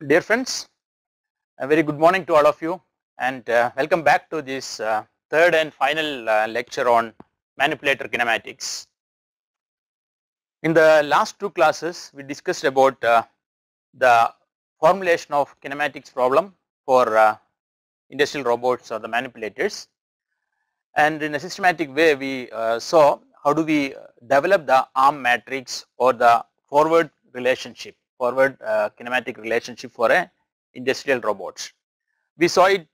Dear friends, a very good morning to all of you, and welcome back to this third and final lecture on manipulator kinematics. In the last two classes, we discussed about the formulation of kinematics problem for industrial robots or the manipulators, and in a systematic way we saw how do we develop the arm matrix or the forward kinematic relationship for a industrial robots. We saw it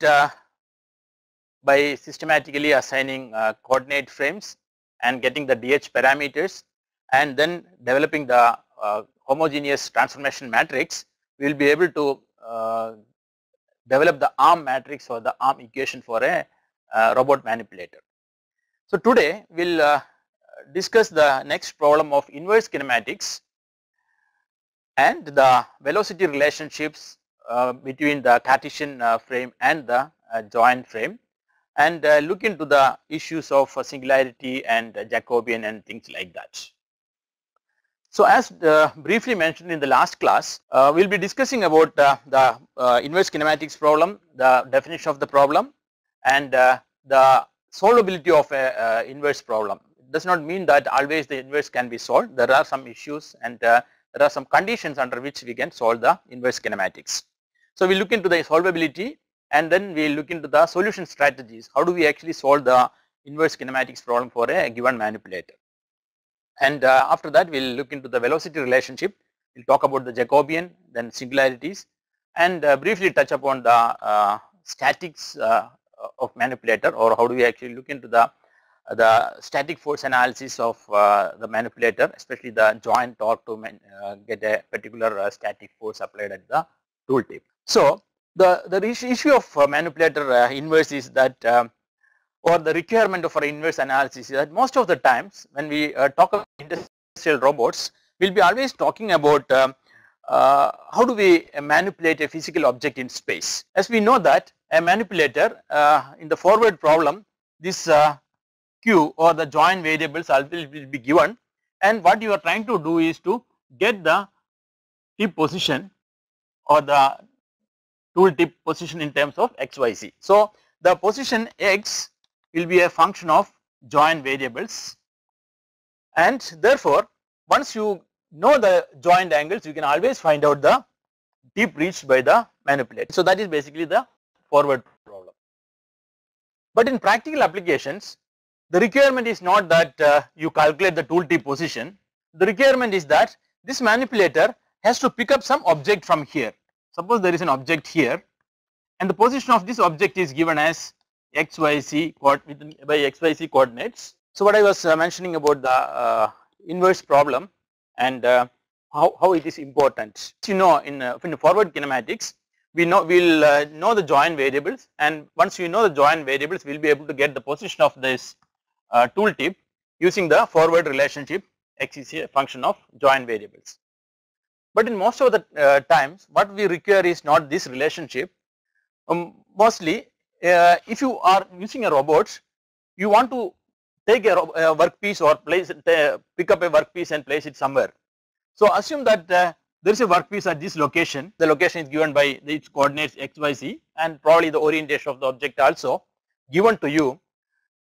by systematically assigning coordinate frames and getting the DH parameters, and then developing the homogeneous transformation matrix. We will be able to develop the arm matrix or the arm equation for a robot manipulator. So today we will discuss the next problem of inverse kinematics and the velocity relationships between the Cartesian frame and the joint frame, and look into the issues of singularity and Jacobian and things like that. So as briefly mentioned in the last class, we will be discussing about the inverse kinematics problem, the definition of the problem, and the solvability of a inverse problem. It does not mean that always the inverse can be solved. There are some issues and there are some conditions under which we can solve the inverse kinematics. So we look into the solvability, and then we look into the solution strategies. How do we actually solve the inverse kinematics problem for a given manipulator? And after that we will look into the velocity relationship. We will talk about the Jacobian, then singularities, and briefly touch upon the statics of manipulator, or how do we actually look into the static force analysis of the manipulator, especially the joint torque to get a particular static force applied at the tool tip. So the issue of manipulator inverse is that or the requirement for inverse analysis is that most of the times when we talk about industrial robots, we will be always talking about how do we manipulate a physical object in space. As we know that a manipulator in the forward problem, this Q or the joint variables will be given, and what you are trying to do is to get the tip position or the tool tip position in terms of XYZ. So the position X will be a function of joint variables, and therefore once you know the joint angles, you can always find out the tip reached by the manipulator. So that is basically the forward problem. But in practical applications, the requirement is not that you calculate the tool tip position. The requirement is that this manipulator has to pick up some object from here. Suppose there is an object here, and the position of this object is given as XYZ by XYZ coordinates. So what I was mentioning about the inverse problem and how it is important. You know, in forward kinematics, we will know the joint variables, and once you know the joint variables, we will be able to get the position of this tool tip using the forward relationship. X is a function of joint variables. But in most of the times, what we require is not this relationship. Mostly if you are using a robot, you want to take a workpiece or pick up a workpiece and place it somewhere. So assume that there is a workpiece at this location. The location is given by its coordinates XYZ, and probably the orientation of the object also given to you.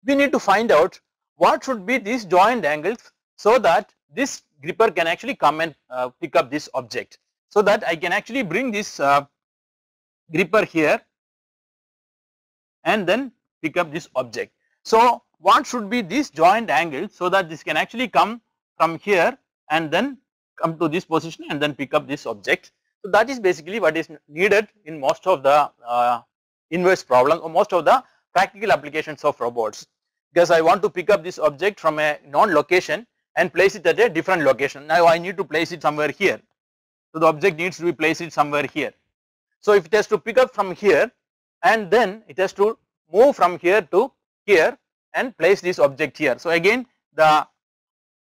We need to find out what should be these joint angles so that this gripper can actually come and pick up this object, so that I can actually bring this gripper here and then pick up this object. So what should be these joint angles so that this can actually come from here and then come to this position and then pick up this object. So that is basically what is needed in most of the inverse problem or most of the practical applications of robots, because I want to pick up this object from a known location and place it at a different location. Now I need to place it somewhere here. So the object needs to be placed somewhere here. So if it has to pick up from here, and then it has to move from here to here and place this object here. So again the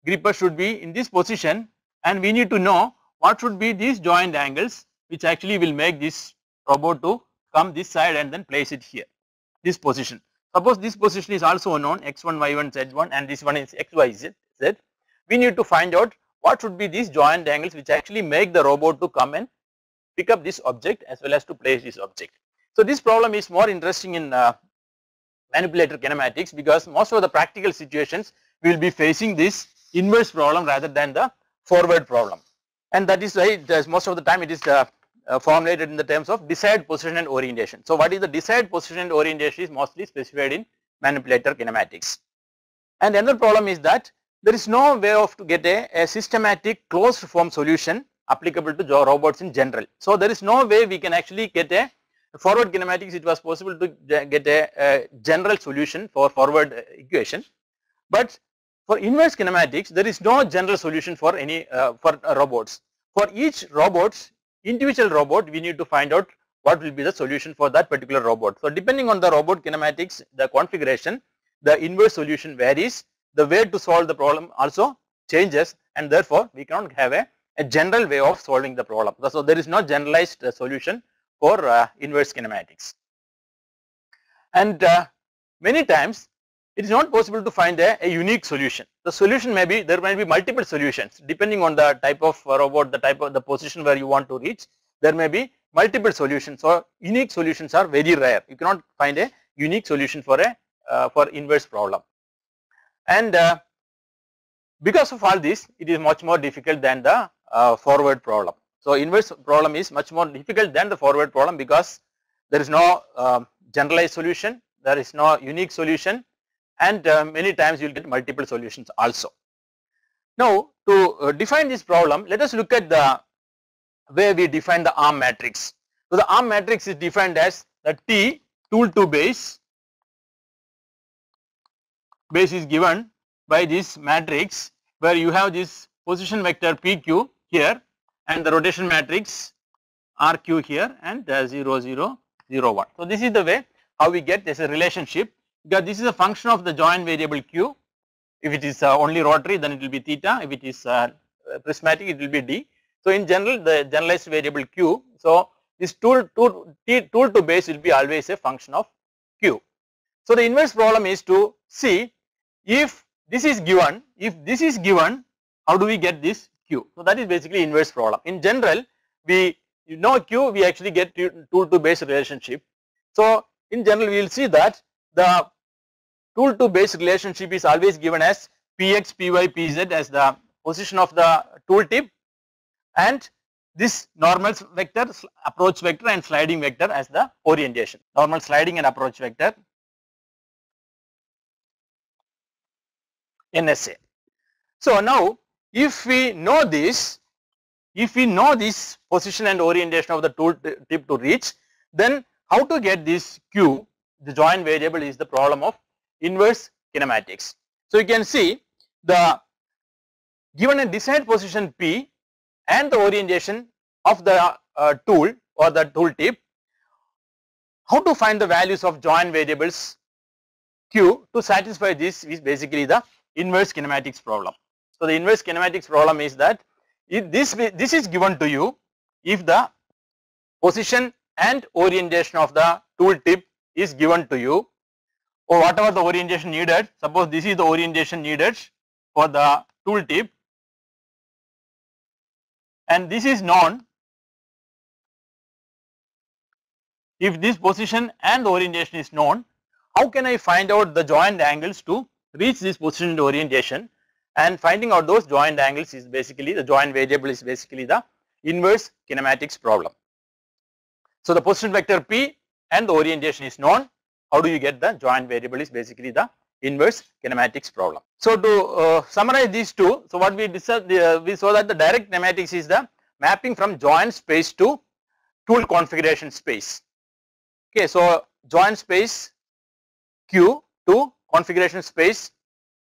gripper should be in this position, and we need to know what should be these joint angles which actually will make this robot to come this side and then place it here, this position. Suppose this position is also known, x1, y1, z1, and this one is xyz. We need to find out what should be these joint angles which actually make the robot to come and pick up this object as well as to place this object. So this problem is more interesting in manipulator kinematics, because most of the practical situations we will be facing this inverse problem rather than the forward problem, and that is why most of the time it is formulated in the terms of desired position and orientation. So what is the desired position and orientation is mostly specified in manipulator kinematics. And another problem is that there is no way of to get a systematic closed form solution applicable to robots in general. So there is no way we can actually get a forward kinematics. It was possible to get a general solution for forward equation, but for inverse kinematics there is no general solution for any robots. For each individual robot, we need to find out what will be the solution for that particular robot. So depending on the robot kinematics, the configuration, the inverse solution varies, the way to solve the problem also changes, and therefore we cannot have a general way of solving the problem. So there is no generalized solution for inverse kinematics. And many times it is not possible to find a unique solution. The solution may be, there may be multiple solutions depending on the type of robot, the type of the position where you want to reach, there may be multiple solutions. So unique solutions are very rare. You cannot find a unique solution for inverse problem. And because of all this, it is much more difficult than the forward problem. So inverse problem is much more difficult than the forward problem, because there is no generalized solution, there is no unique solution, and many times you will get multiple solutions also. Now to define this problem, let us look at the way we define the ARM matrix. So the ARM matrix is defined as the T tool to base is given by this matrix, where you have this position vector PQ here and the rotation matrix RQ here and 0, 0, 0, 1. So this is the way how we get this relationship, because this is a function of the joint variable Q. If it is only rotary, then it will be theta. If it is prismatic, it will be D. So in general, the generalized variable Q. So this tool to base will be always a function of Q. So the inverse problem is to see if this is given, how do we get this Q? So that is basically inverse problem. In general, we know Q, we actually get tool to base relationship. So in general, we will see that the tool to base relationship is always given as Px, Py, Pz as the position of the tool tip, and this normal vector, approach vector and sliding vector as the orientation. Normal sliding and approach vector NSA. So now if we know this position and orientation of the tool tip to reach, then how to get this Q, the joint variable, is the problem of inverse kinematics. So you can see, the given a desired position P and the orientation of the tool or the tool tip, how to find the values of joint variables Q to satisfy this is basically the inverse kinematics problem. So the inverse kinematics problem is that if this is given to you, if the position and orientation of the tool tip is given to you, or whatever the orientation needed, suppose this is the orientation needed for the tool tip and this is known, if this position and orientation is known, how can I find out the joint angles to reach this position and orientation? And finding out those joint angles is basically, the joint variable is basically the inverse kinematics problem. So the position vector P and the orientation is known, how do you get the joint variable is basically the inverse kinematics problem. So to summarize these two, so what we discussed, we saw that the direct kinematics is the mapping from joint space to tool configuration space. Okay, so joint space Q to configuration space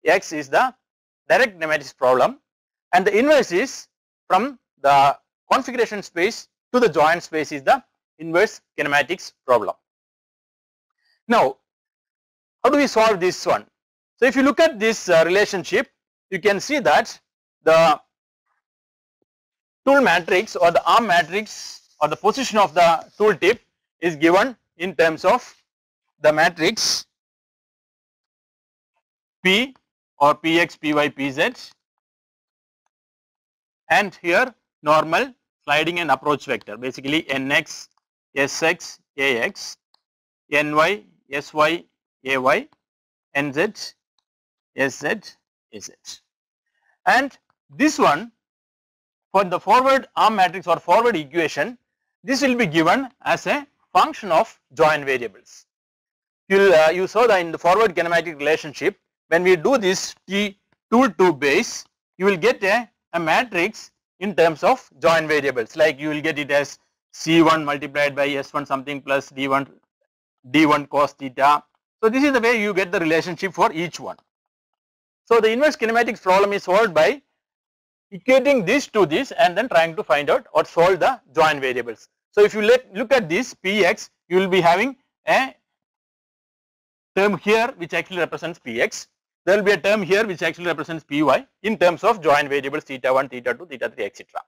X is the direct kinematics problem, and the inverse is from the configuration space to the joint space is the inverse kinematics problem. Now, how do we solve this one? So if you look at this relationship, you can see that the tool matrix or the arm matrix or the position of the tool tip is given in terms of the matrix P or Px, Py, Pz, and here normal, sliding and approach vector, basically nx, sx, ax, ny, sy, ay, nz, sz, az. And this one, for the forward arm matrix or forward equation, this will be given as a function of join variables. You saw that in the forward kinematic relationship, when we do this T2 to base, you will get a matrix in terms of join variables, like you will get it as C1 multiplied by S1 something plus D1 cos theta. So this is the way you get the relationship for each one. So the inverse kinematics problem is solved by equating this to this and then trying to find out or solve the join variables. So if you look at this Px, you will be having a term here which actually represents Px. There will be a term here which actually represents Py in terms of join variables theta 1, theta 2, theta 3, etc.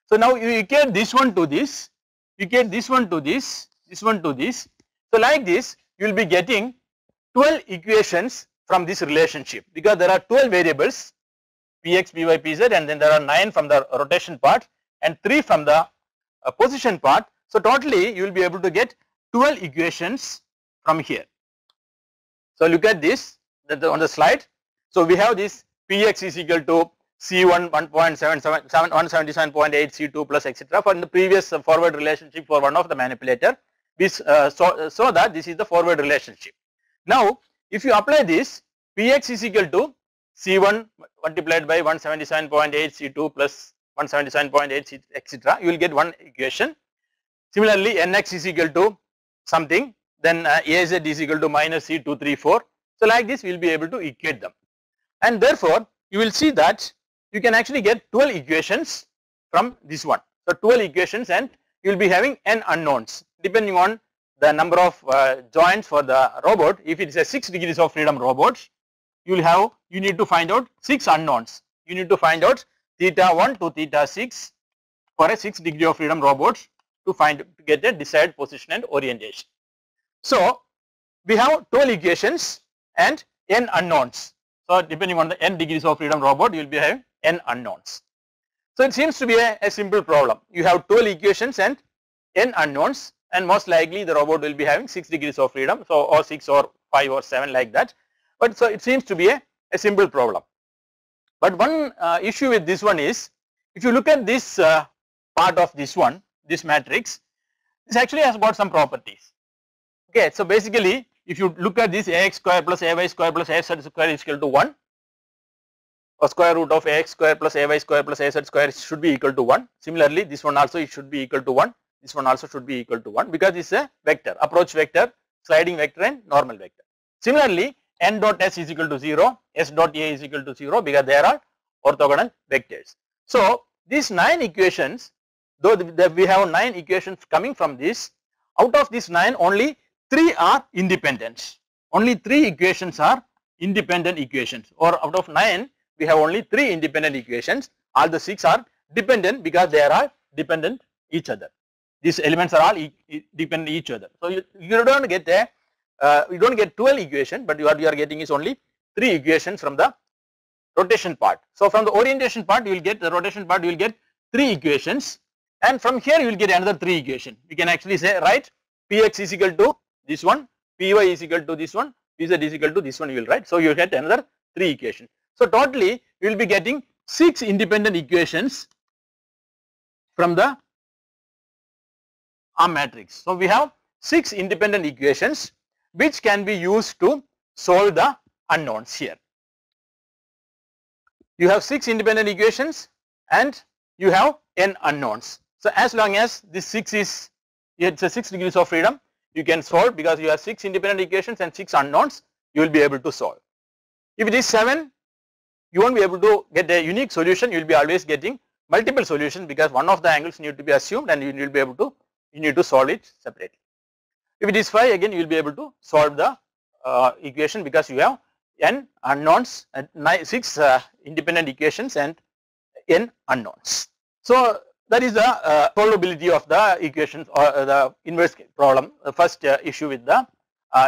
So now you equate this one to this, equate this one to this, this one to this. So like this, you will be getting 12 equations from this relationship, because there are 12 variables Px, Py, Pz, and then there are 9 from the rotation part and 3 from the position part. So totally you will be able to get 12 equations from here. So look at this on the slide. So we have this Px is equal to C1 1.77, 177.8 C2 plus etc. for the previous forward relationship for one of the manipulator. We so that this is the forward relationship. Now if you apply this, Px is equal to C1 multiplied by 177.8 C2 plus 177.8 etc. You will get one equation. Similarly, Nx is equal to something, then Az is equal to minus C234. So like this we will be able to equate them, and therefore you will see that you can actually get 12 equations from this one. So 12 equations, and you will be having n unknowns depending on the number of joints for the robot. If it is a 6 degrees of freedom robot, you need to find out 6 unknowns. You need to find out theta 1 to theta 6 for a 6 degree of freedom robot to get a desired position and orientation. So we have 12 equations and n unknowns. So depending on the n degrees of freedom robot, you will be having n unknowns. So it seems to be a simple problem. You have 12 equations and n unknowns, and most likely the robot will be having 6 degrees of freedom, so or 6 or 5 or 7 like that. But so it seems to be a simple problem. But one issue with this one is, if you look at this part of this one, this matrix, this actually has got some properties. Okay, so basically if you look at this, ax square plus ay square plus az square is equal to 1, or square root of ax square plus ay square plus az square should be equal to 1. Similarly, this one also it should be equal to 1. This one also should be equal to 1, because it's a vector, approach vector, sliding vector and normal vector. Similarly, n dot s is equal to 0, s dot a is equal to 0, because they are orthogonal vectors. So these 9 equations, though we have 9 equations coming from this, out of these 9 only 3 are independent. Only 3 equations are independent equations, or out of 9 we have only 3 independent equations. All the 6 are dependent, because they are all dependent each other. These elements are all dependent each other. So you don't get you don't get 12 equations, but what you are getting is only 3 equations from the rotation part. So from the orientation part you will get, the rotation part you will get 3 equations, and from here you will get another 3 equations. We can actually say, right, Px is equal to this one, Py is equal to this one, Pz is equal to this one, you will write. So you will get another 3 equations. So totally you will be getting 6 independent equations from the arm matrix. So we have 6 independent equations which can be used to solve the unknowns here. You have 6 independent equations and you have n unknowns. So as long as this 6 is, it's a 6 degrees of freedom, you can solve, because you have 6 independent equations and 6 unknowns, you will be able to solve. If it is 7, you won't be able to get a unique solution, you will be always getting multiple solutions, because one of the angles need to be assumed and you will be able to, you need to solve it separately. If it is 5, again you will be able to solve the equation, because you have n unknowns and 6 independent equations and n unknowns. So that is the solvability of the equations, or the inverse problem. The first issue with the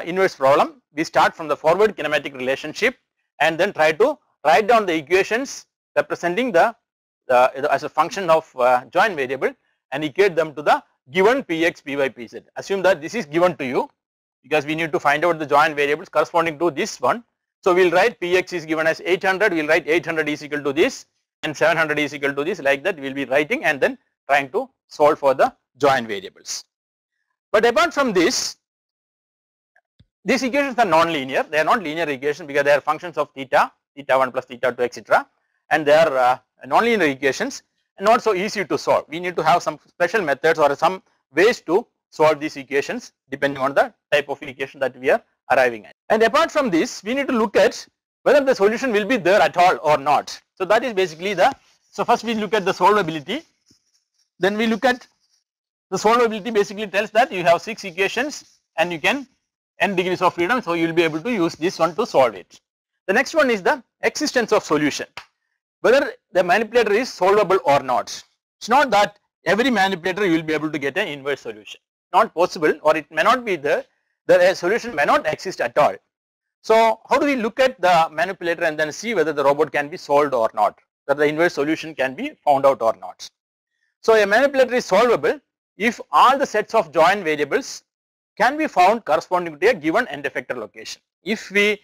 inverse problem, we start from the forward kinematic relationship and then try to write down the equations representing the as a function of join variable, and equate them to the given Px, Py, Pz. Assume that this is given to you because we need to find out the joint variables corresponding to this one. So we will write Px is given as 800, we will write 800 is equal to this and 700 is equal to this, like that we will be writing and then trying to solve for the joint variables. But apart from this, these equations are non-linear, they are not linear equations because they are functions of theta, theta 1 plus theta 2 etc. and they are non-linear equations and not so easy to solve. We need to have some special methods or some ways to solve these equations depending on the type of equation that we are arriving at. And apart from this, we need to look at whether the solution will be there at all or not. So that is basically so first we look at the solvability, then we look at the solvability. Basically tells that you have 6 equations and you can n degrees of freedom, so you will be able to use this one to solve it. The next one is the existence of solution, whether the manipulator is solvable or not. It's not that every manipulator you will be able to get an inverse solution, not possible, or it may not be there, the solution may not exist at all. So how do we look at the manipulator and then see whether the robot can be solved or not, whether the inverse solution can be found out or not. So a manipulator is solvable if all the sets of joint variables can be found corresponding to a given end effector location. If an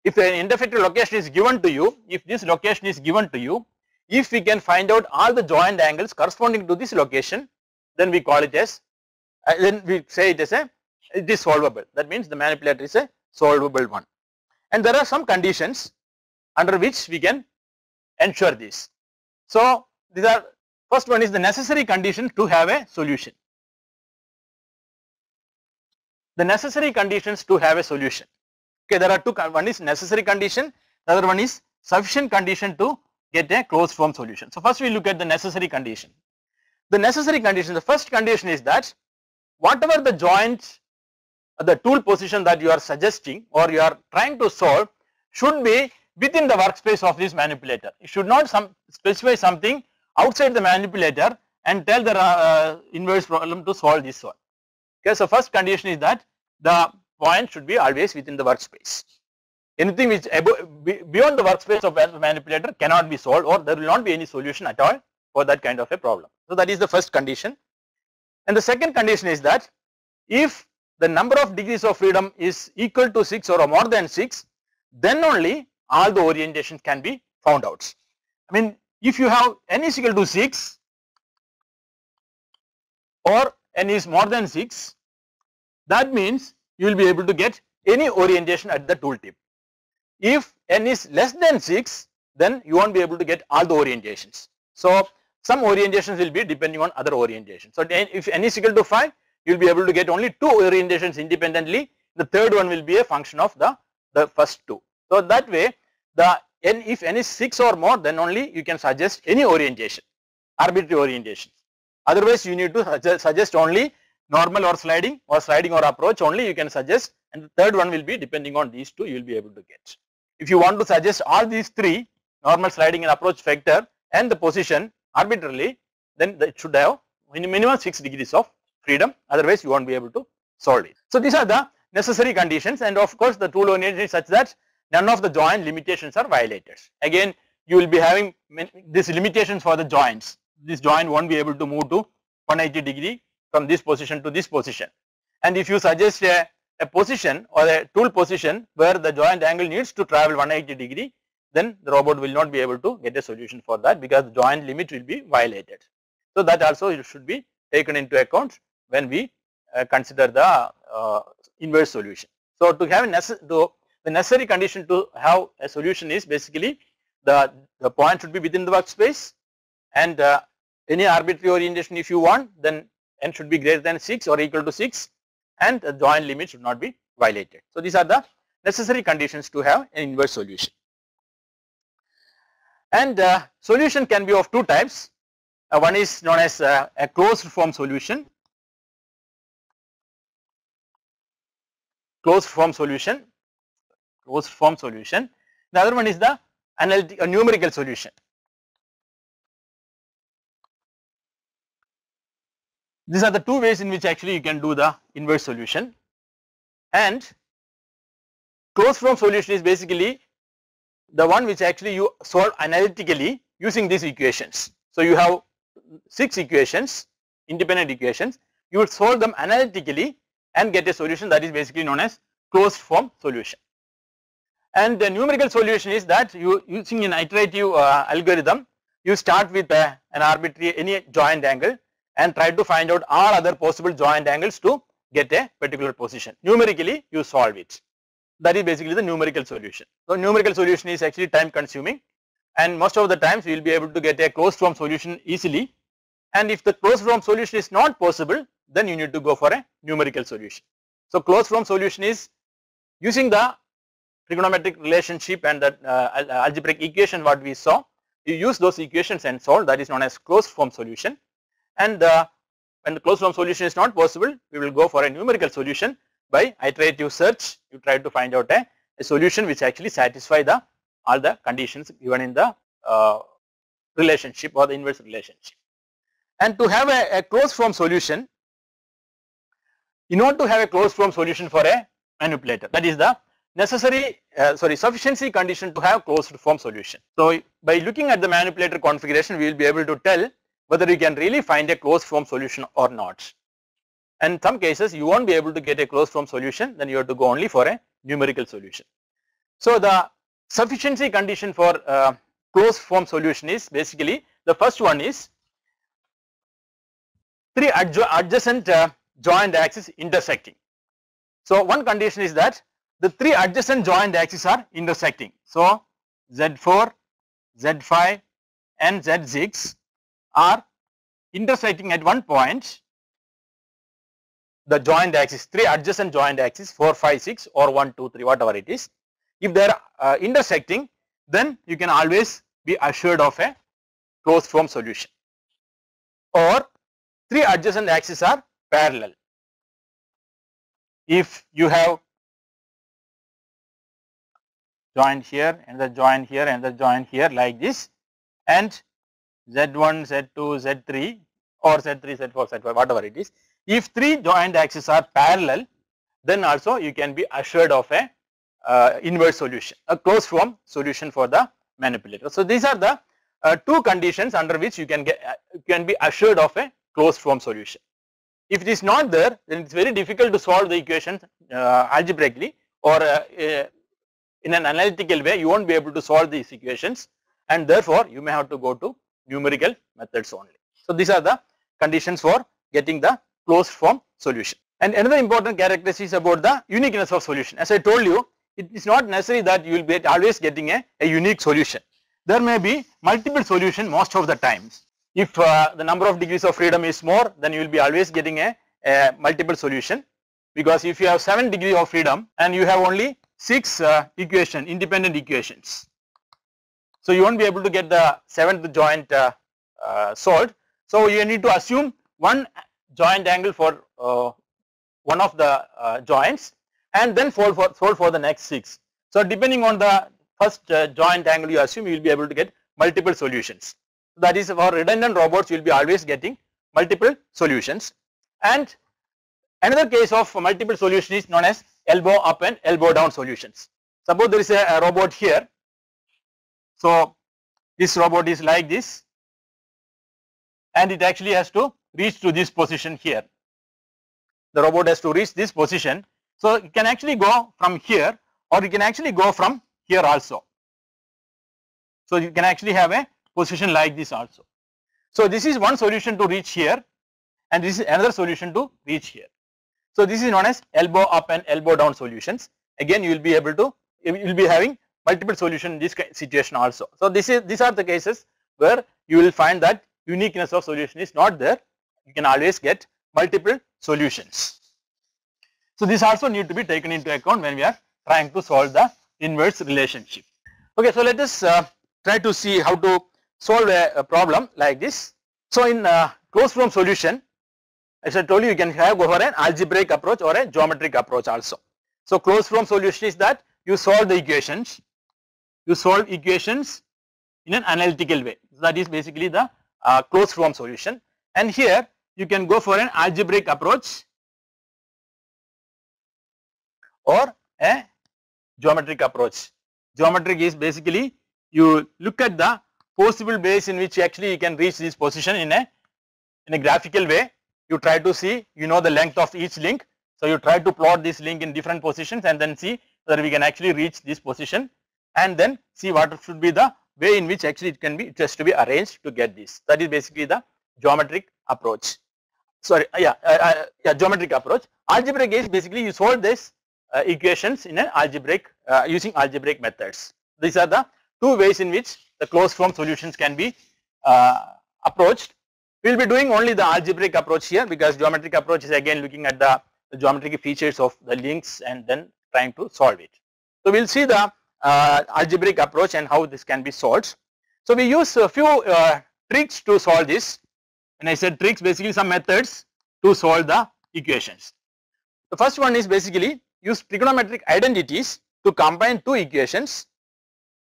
end effector location is given to you, if this location is given to you, if we can find out all the joint angles corresponding to this location, then we call it as, then we say it is solvable. That means the manipulator is a solvable one. And there are some conditions under which we can ensure this. So these are, first one is the necessary condition to have a solution. The necessary conditions to have a solution. Okay, there are two, one is necessary condition, the other one is sufficient condition to get a closed form solution. So first we look at the necessary condition. The necessary condition, the first condition is that whatever the joint, the tool position that you are suggesting or you are trying to solve should be within the workspace of this manipulator. You should not specify something outside the manipulator and tell the inverse problem to solve this one. Okay, so first condition is that the point should be always within the workspace. Anything which beyond the workspace of the manipulator cannot be solved, or there will not be any solution at all for that kind of a problem. So that is the first condition. And the second condition is that if the number of degrees of freedom is equal to 6 or more than 6, then only all the orientations can be found out. I mean, if you have n is equal to 6 or n is more than 6, that means you will be able to get any orientation at the tool tip. If n is less than 6, then you won't be able to get all the orientations. So some orientations will be depending on other orientations. So if n is equal to 5, you will be able to get only 2 orientations independently. The third one will be a function of the first 2. So that way, if n is 6 or more, then only you can suggest any orientation, arbitrary orientation. Otherwise, you need to suggest only normal or sliding or approach only you can suggest, and the third one will be depending on these 2 you will be able to get. If you want to suggest all these 3, normal, sliding and approach vector and the position arbitrarily, then it should have minimum 6 degrees of freedom, otherwise you won't be able to solve it. So these are the necessary conditions, and of course the tool orientation is such that none of the joint limitations are violated. Again, you will be having these limitations for the joints. This joint won't be able to move to 180 degree from this position to this position. And if you suggest a position or a tool position where the joint angle needs to travel 180 degree, then the robot will not be able to get a solution for that because the joint limit will be violated. So that also should be taken into account when we consider the inverse solution. So to have the necessary condition to have a solution is basically the point should be within the workspace, and any arbitrary orientation if you want, then n should be greater than 6 or equal to 6, and the joint limit should not be violated. So these are the necessary conditions to have an inverse solution. And solution can be of 2 types. One is known as a closed form solution. Closed form solution. The other one is the numerical solution. These are the 2 ways in which actually you can do the inverse solution. And closed form solution is basically the one which actually you solve analytically using these equations. So you have 6 equations independent equations, you will solve them analytically and get a solution that is basically known as closed form solution. And the numerical solution is that you using an iterative algorithm, you start with an arbitrary any joint angle and try to find out all other possible joint angles to get a particular position. Numerically you solve it. That is basically the numerical solution. So numerical solution is actually time consuming, and most of the times you will be able to get a closed form solution easily, and if the closed form solution is not possible, then you need to go for a numerical solution. So closed form solution is using the trigonometric relationship and the algebraic equation what we saw, you use those equations and solve, that is known as closed form solution. And when the closed form solution is not possible, we will go for a numerical solution. By iterative search, you try to find out a solution which actually satisfy all the conditions given in the relationship or the inverse relationship. And to have a closed form solution, in order to have a closed form solution for a manipulator, that is the necessary sufficiency condition to have closed form solution. So by looking at the manipulator configuration, we will be able to tell whether you can really find a closed form solution or not. And in some cases you won't be able to get a closed form solution, then you have to go only for a numerical solution. So the sufficiency condition for closed form solution is basically, the first one is three adjacent joint axes intersecting. So one condition is that the three adjacent joint axes are intersecting. So Z4, Z5 and Z6 are intersecting at one point. The joint axis, three adjacent joint axes 4, 5, 6 or 1, 2, 3, whatever it is. If they are intersecting, then you can always be assured of a closed form solution. Or three adjacent axes are parallel. If you have joint here and the joint here and the joint here like this, and Z1, Z2, Z3 or Z3, Z4, Z5, whatever it is, if three joint axes are parallel, then also you can be assured of a inverse solution, a closed form solution for the manipulator. So these are the two conditions under which you can be assured of a closed form solution. If it is not there, then it's very difficult to solve the equations algebraically or in an analytical way. You won't be able to solve these equations, and therefore you may have to go to numerical methods only. So these are the conditions for getting the closed form solution. And another important characteristic is about the uniqueness of solution. As I told you, it is not necessary that you will be always getting a unique solution. There may be multiple solutions most of the times. If the number of degrees of freedom is more, then you will be always getting a multiple solution, because if you have 7 degrees of freedom and you have only 6 independent equations, so you won't be able to get the 7th joint solved. So you need to assume one joint angle for one of the joints and then solve for the next 6. So depending on the first joint angle you assume, you will be able to get multiple solutions. That is, for redundant robots you will be always getting multiple solutions. And another case of multiple solution is known as elbow up and elbow down solutions. Suppose there is a robot here. So this robot is like this, and it actually has to reach to this position here. The robot has to reach this position. So it can actually go from here, or it can actually go from here also. So you can actually have a position like this also. So this is one solution to reach here, and this is another solution to reach here. So this is known as elbow up and elbow down solutions. Again, you will be able to, you will be having multiple solutions in this situation also. So these are the cases where you will find that uniqueness of solution is not there. You can always get multiple solutions. So this also need to be taken into account when we are trying to solve the inverse relationship. Okay, so let us try to see how to solve a problem like this. So in closed form solution, as I told you, you can go for an algebraic approach or a geometric approach also. So closed form solution is that you solve the equations, you solve equations in an analytical way. That is basically the closed form solution. And here you can go for an algebraic approach or a geometric approach. Geometric is basically you look at the possible ways in which actually you can reach this position in a graphical way, you try to see, you know the length of each link. So you try to plot this link in different positions and then see whether we can actually reach this position, and then see what should be the way in which actually it has to be arranged to get this. That is basically the geometric approach. Sorry, geometric approach. Algebraic is basically you solve this equations in an algebraic using algebraic methods. These are the two ways in which the closed form solutions can be approached. We will be doing only the algebraic approach here, because geometric approach is again looking at the geometric features of the links and then trying to solve it. So we will see the algebraic approach and how this can be solved. So we use a few tricks to solve this. When I said tricks, basically some methods to solve the equations. The first one is basically use trigonometric identities to combine two equations,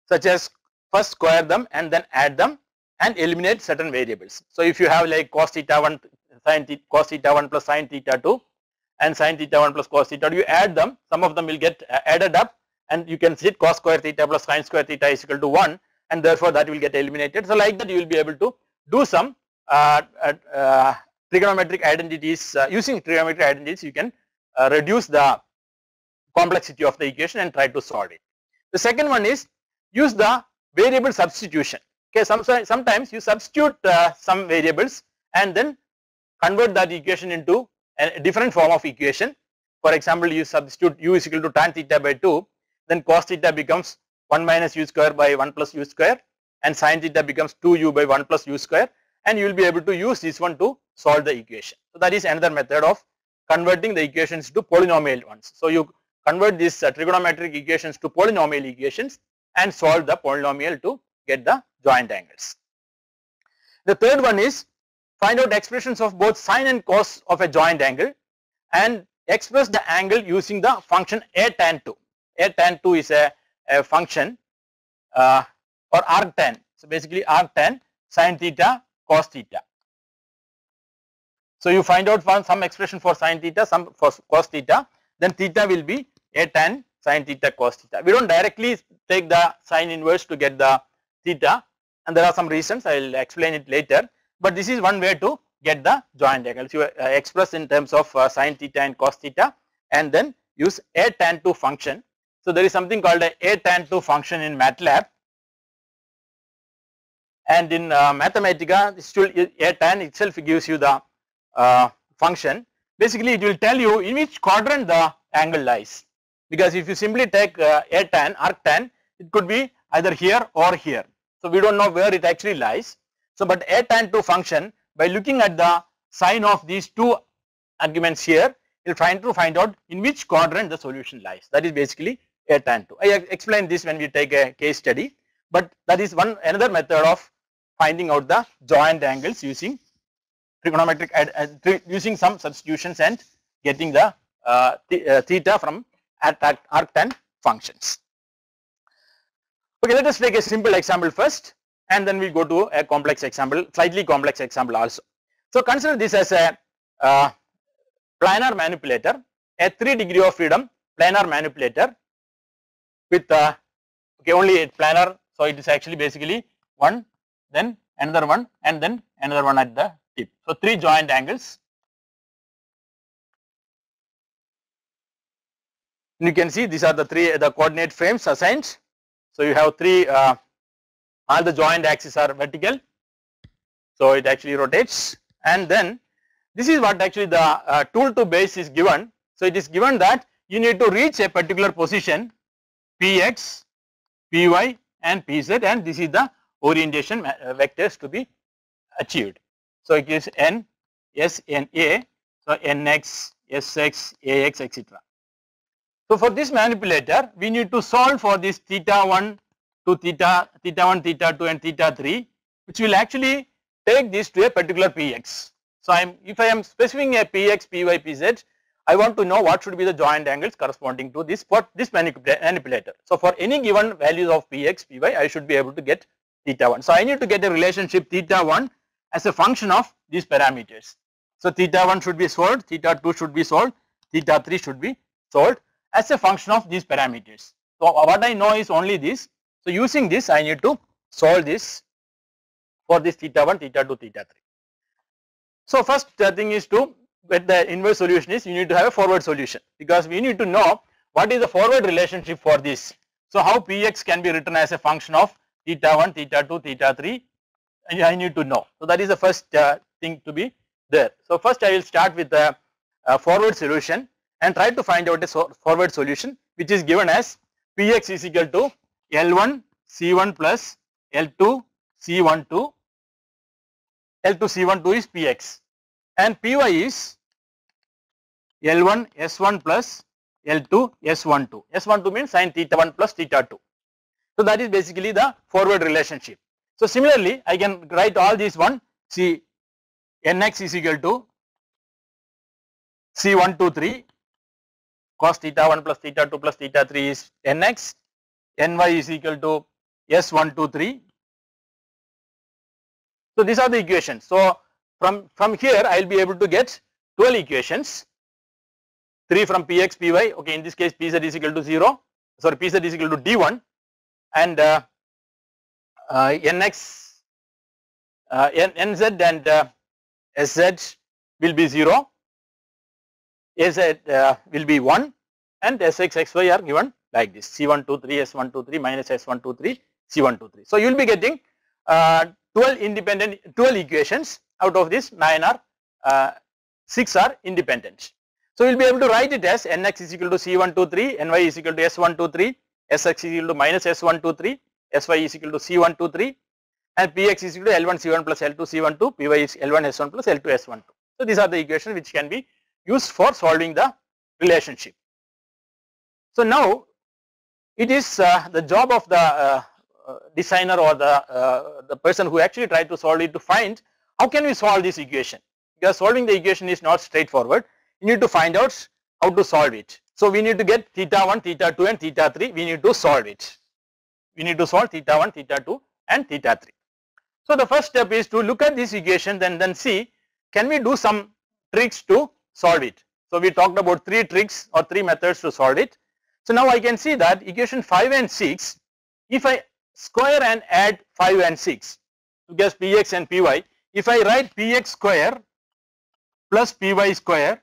such as first square them and then add them and eliminate certain variables. So if you have like cos theta 1 cos theta 1 plus sin theta 2 and sin theta 1 plus cos theta 2, you add them, some of them will get added up, and you can see it cos square theta plus sin square theta is equal to 1, and therefore that will get eliminated. So like that you will be able to do some trigonometric identities. Using trigonometric identities you can reduce the complexity of the equation and try to solve it. The second one is use the variable substitution. Okay, sometimes you substitute some variables and then convert that equation into a different form of equation. For example, you substitute u is equal to tan theta by 2, then cos theta becomes 1 minus u square by 1 plus u square, and sin theta becomes 2u by 1 plus u square, and you will be able to use this one to solve the equation. So that is another method of converting the equations to polynomial ones. So you convert these trigonometric equations to polynomial equations and solve the polynomial to get the joint angles. The third one is find out expressions of both sine and cos of a joint angle and express the angle using the function a tan 2. A tan 2 is a function or arctan. So basically arctan sin theta cos theta. So you find out some expression for sin theta, some for cos theta, then theta will be a tan sin theta cos theta. We don't directly take the sine inverse to get the theta, and there are some reasons, I will explain it later, but this is one way to get the joint angles. You express in terms of sin theta and cos theta and then use a tan 2 function. So there is something called a tan 2 function in MATLAB, and in Mathematica a tan itself gives you the function. Basically it will tell you in which quadrant the angle lies, because if you simply take a tan, arctan, it could be either here or here. So we don't know where it actually lies. So but a tan 2 function, by looking at the sign of these two arguments here, you will try to find out in which quadrant the solution lies. That is basically a tan 2. I explain this when we take a case study, but that is another method of finding out the joint angles using trigonometric using some substitutions and getting the theta from arctan functions. Okay, let us take a simple example first, and then we go to a complex example, slightly complex example also. So consider this as a planar manipulator, a 3 degree of freedom planar manipulator with only planar. So it is actually basically one, then another one, and then another one at the tip. So 3 joint angles. And you can see these are the coordinate frames assigned. So you have 3, all the joint axes are vertical, so it actually rotates, and then this is what actually the tool to base is given. So it is given that you need to reach a particular position px, py and pz, and this is the orientation vectors to be achieved. So it is n, s, n, a, so nx, sx, ax, etc. So for this manipulator, we need to solve for this theta 1 to theta 1, theta 2 and theta 3, which will actually take this to a particular px. So if I am specifying a px, py, pz, I want to know what should be the joint angles corresponding to this for this manipulator. So for any given values of px, py, I should be able to get theta 1. So I need to get a relationship theta 1 as a function of these parameters. So theta 1 should be solved, theta 2 should be solved, theta 3 should be solved as a function of these parameters. So what I know is only this. So using this I need to solve this for this theta 1, theta 2, theta 3. So first thing is to get the inverse solution is you need to have a forward solution, because we need to know what is the forward relationship for this. So how Px can be written as a function of theta 1, theta 2, theta 3, I need to know. So that is the first thing to be there. So first I will start with the forward solution and try to find out a forward solution, which is given as Px is equal to L1 C1 plus L2 C12. L2 C12 is Px, and Py is L1 S1 plus L2 S12. S12 means sin theta 1 plus theta 2. So that is basically the forward relationship. So similarly, I can write all these one. See, Nx is equal to C123 cos theta 1 plus theta 2 plus theta 3 is Nx. Ny is equal to S123. So these are the equations. So from here I will be able to get 12 equations. 3 from Px, Py. Okay, in this case Pz is equal to 0. Sorry, Pz is equal to D1, and Nx, Nz and Sz will be 0. Az will be 1, and Sx, Xy are given like this: C123, S123 minus S123, C123. So you will be getting 12 equations. Out of this 9 are 6 are independent. So we will be able to write it as Nx is equal to C123, Ny is equal to S123, Sx is equal to minus S123, Sy is equal to C123, and Px is equal to L1 C1 plus L2 C12, Py is L1 S1 plus L2 S12. So these are the equations which can be used for solving the relationship. So now it is the job of the designer or the person who actually tried to solve it to find how can we solve this equation, because solving the equation is not straightforward. You need to find out how to solve it. So we need to get theta 1, theta 2 and theta 3. We need to solve it. We need to solve theta 1, theta 2 and theta 3. So the first step is to look at this equation and then see can we do some tricks to solve it. So we talked about 3 tricks or 3 methods to solve it. So now I can see that equation 5 and 6, if I square and add 5 and 6 to get Px and Py, if I write Px square plus Py square,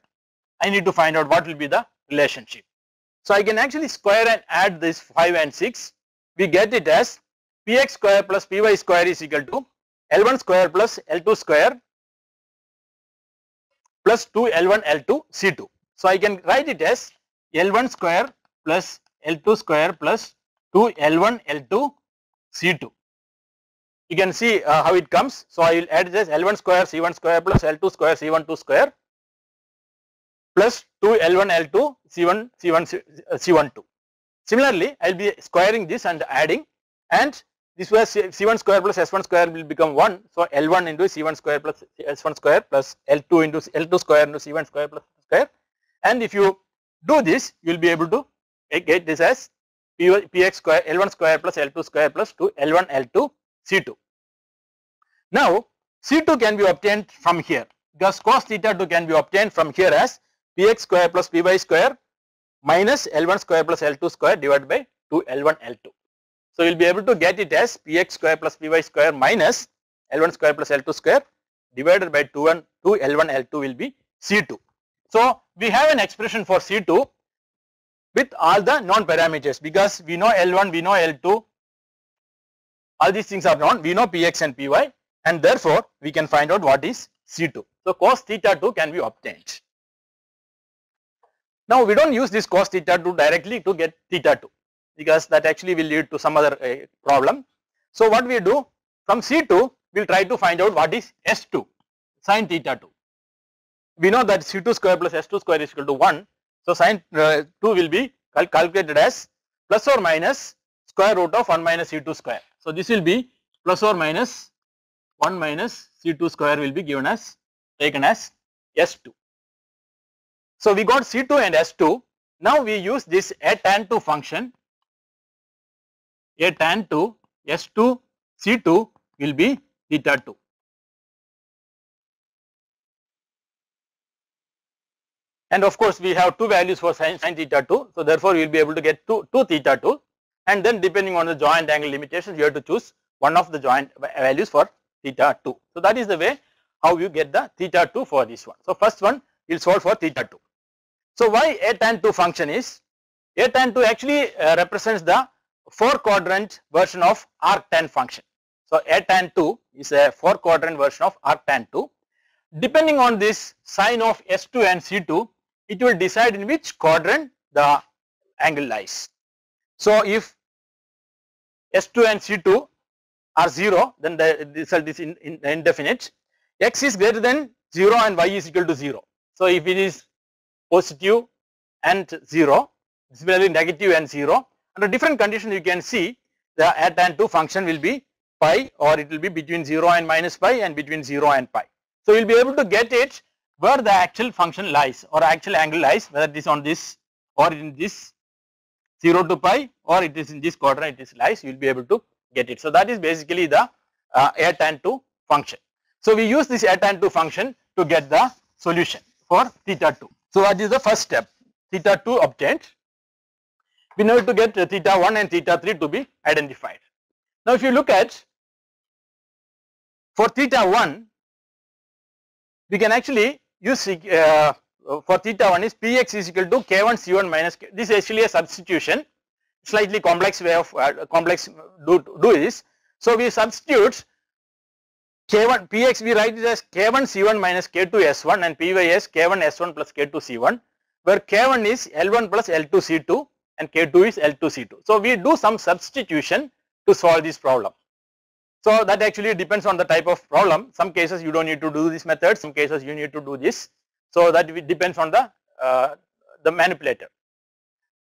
I need to find out what will be the relationship. So I can actually square and add this 5 and 6. We get it as Px square plus Py square is equal to L1 square plus L2 square plus 2 L1 L2 C2. So I can write it as L1 square plus L2 square plus 2 L1 L2 C2. You can see how it comes. So I will add this L1 square C1 square plus L2 square C12 square plus 2 L1 L2 C1 C12. Similarly, I will be squaring this and adding, and this was C1 square plus S1 square will become 1. So L1 into C1 square plus S1 square plus L2 into L2 square into C1 square plus square. And if you do this, you will be able to get this as Px square L1 square plus L2 square plus 2 L1 L2 C2. Now C2 can be obtained from here, because cos theta 2 can be obtained from here as Px square plus Py square minus L1 square plus L2 square divided by 2 L1 L2. So you will be able to get it as Px square plus Py square minus L1 square plus L2 square divided by 2 L1 L2 will be C2. So we have an expression for C2 with all the known parameters, because we know L1, we know L2, all these things are known, we know Px and Py, and therefore we can find out what is C2. So cos theta 2 can be obtained. Now we don't use this cos theta 2 directly to get theta 2, because that actually will lead to some other problem. So what we do, from C2 we will try to find out what is S2, sin theta 2. We know that C2 square plus S2 square is equal to 1. So sin 2 will be calculated as plus or minus square root of 1 minus C2 square. So this will be plus or minus 1 minus C2 square will be given as, taken as S2. So we got C2 and S2. Now we use this a tan 2 function. A tan 2 S2 C2 will be theta 2. And of course we have 2 values for sin theta 2. So therefore we will be able to get 2 theta 2, and then depending on the joint angle limitations you have to choose one of the joint values for theta 2. So that is the way how you get the theta 2 for this one. So first one we will solve for theta 2. So why a tan 2 function is, a tan 2 actually represents the 4 quadrant version of arctan function. So a tan 2 is a 4 quadrant version of arctan 2. Depending on this sign of S2 and C2, it will decide in which quadrant the angle lies. So if S2 and C2 are 0, then the result is indefinite. X is greater than 0 and y is equal to 0. So if it is positive and 0, similarly negative and 0, under different conditions you can see the a tan 2 function will be pi, or it will be between 0 and minus pi and between 0 and pi. So you will be able to get it where the actual function lies or actual angle lies, whether it is on this or in this 0 to pi, or it is in this quadrant it is lies, you will be able to get it. So that is basically the a tan 2 function. So we use this a tan 2 function to get the solution for theta 2. So what is the first step? Theta 2 obtained. We need to get theta 1 and theta 3 to be identified. Now if you look at, for theta 1, we can actually use for theta 1 is Px is equal to K1 C1 minus K. This is actually a substitution, slightly complex way of do this. So we substitute K1 Px, we write it as K1 C1 minus K2 S1 and Py as K1 S1 plus K2 C1, where K1 is L1 plus L2 C2 and K2 is L2 C2. So we do some substitution to solve this problem. So that actually depends on the type of problem. Some cases you don't need to do this method, some cases you need to do this. So that depends on the manipulator.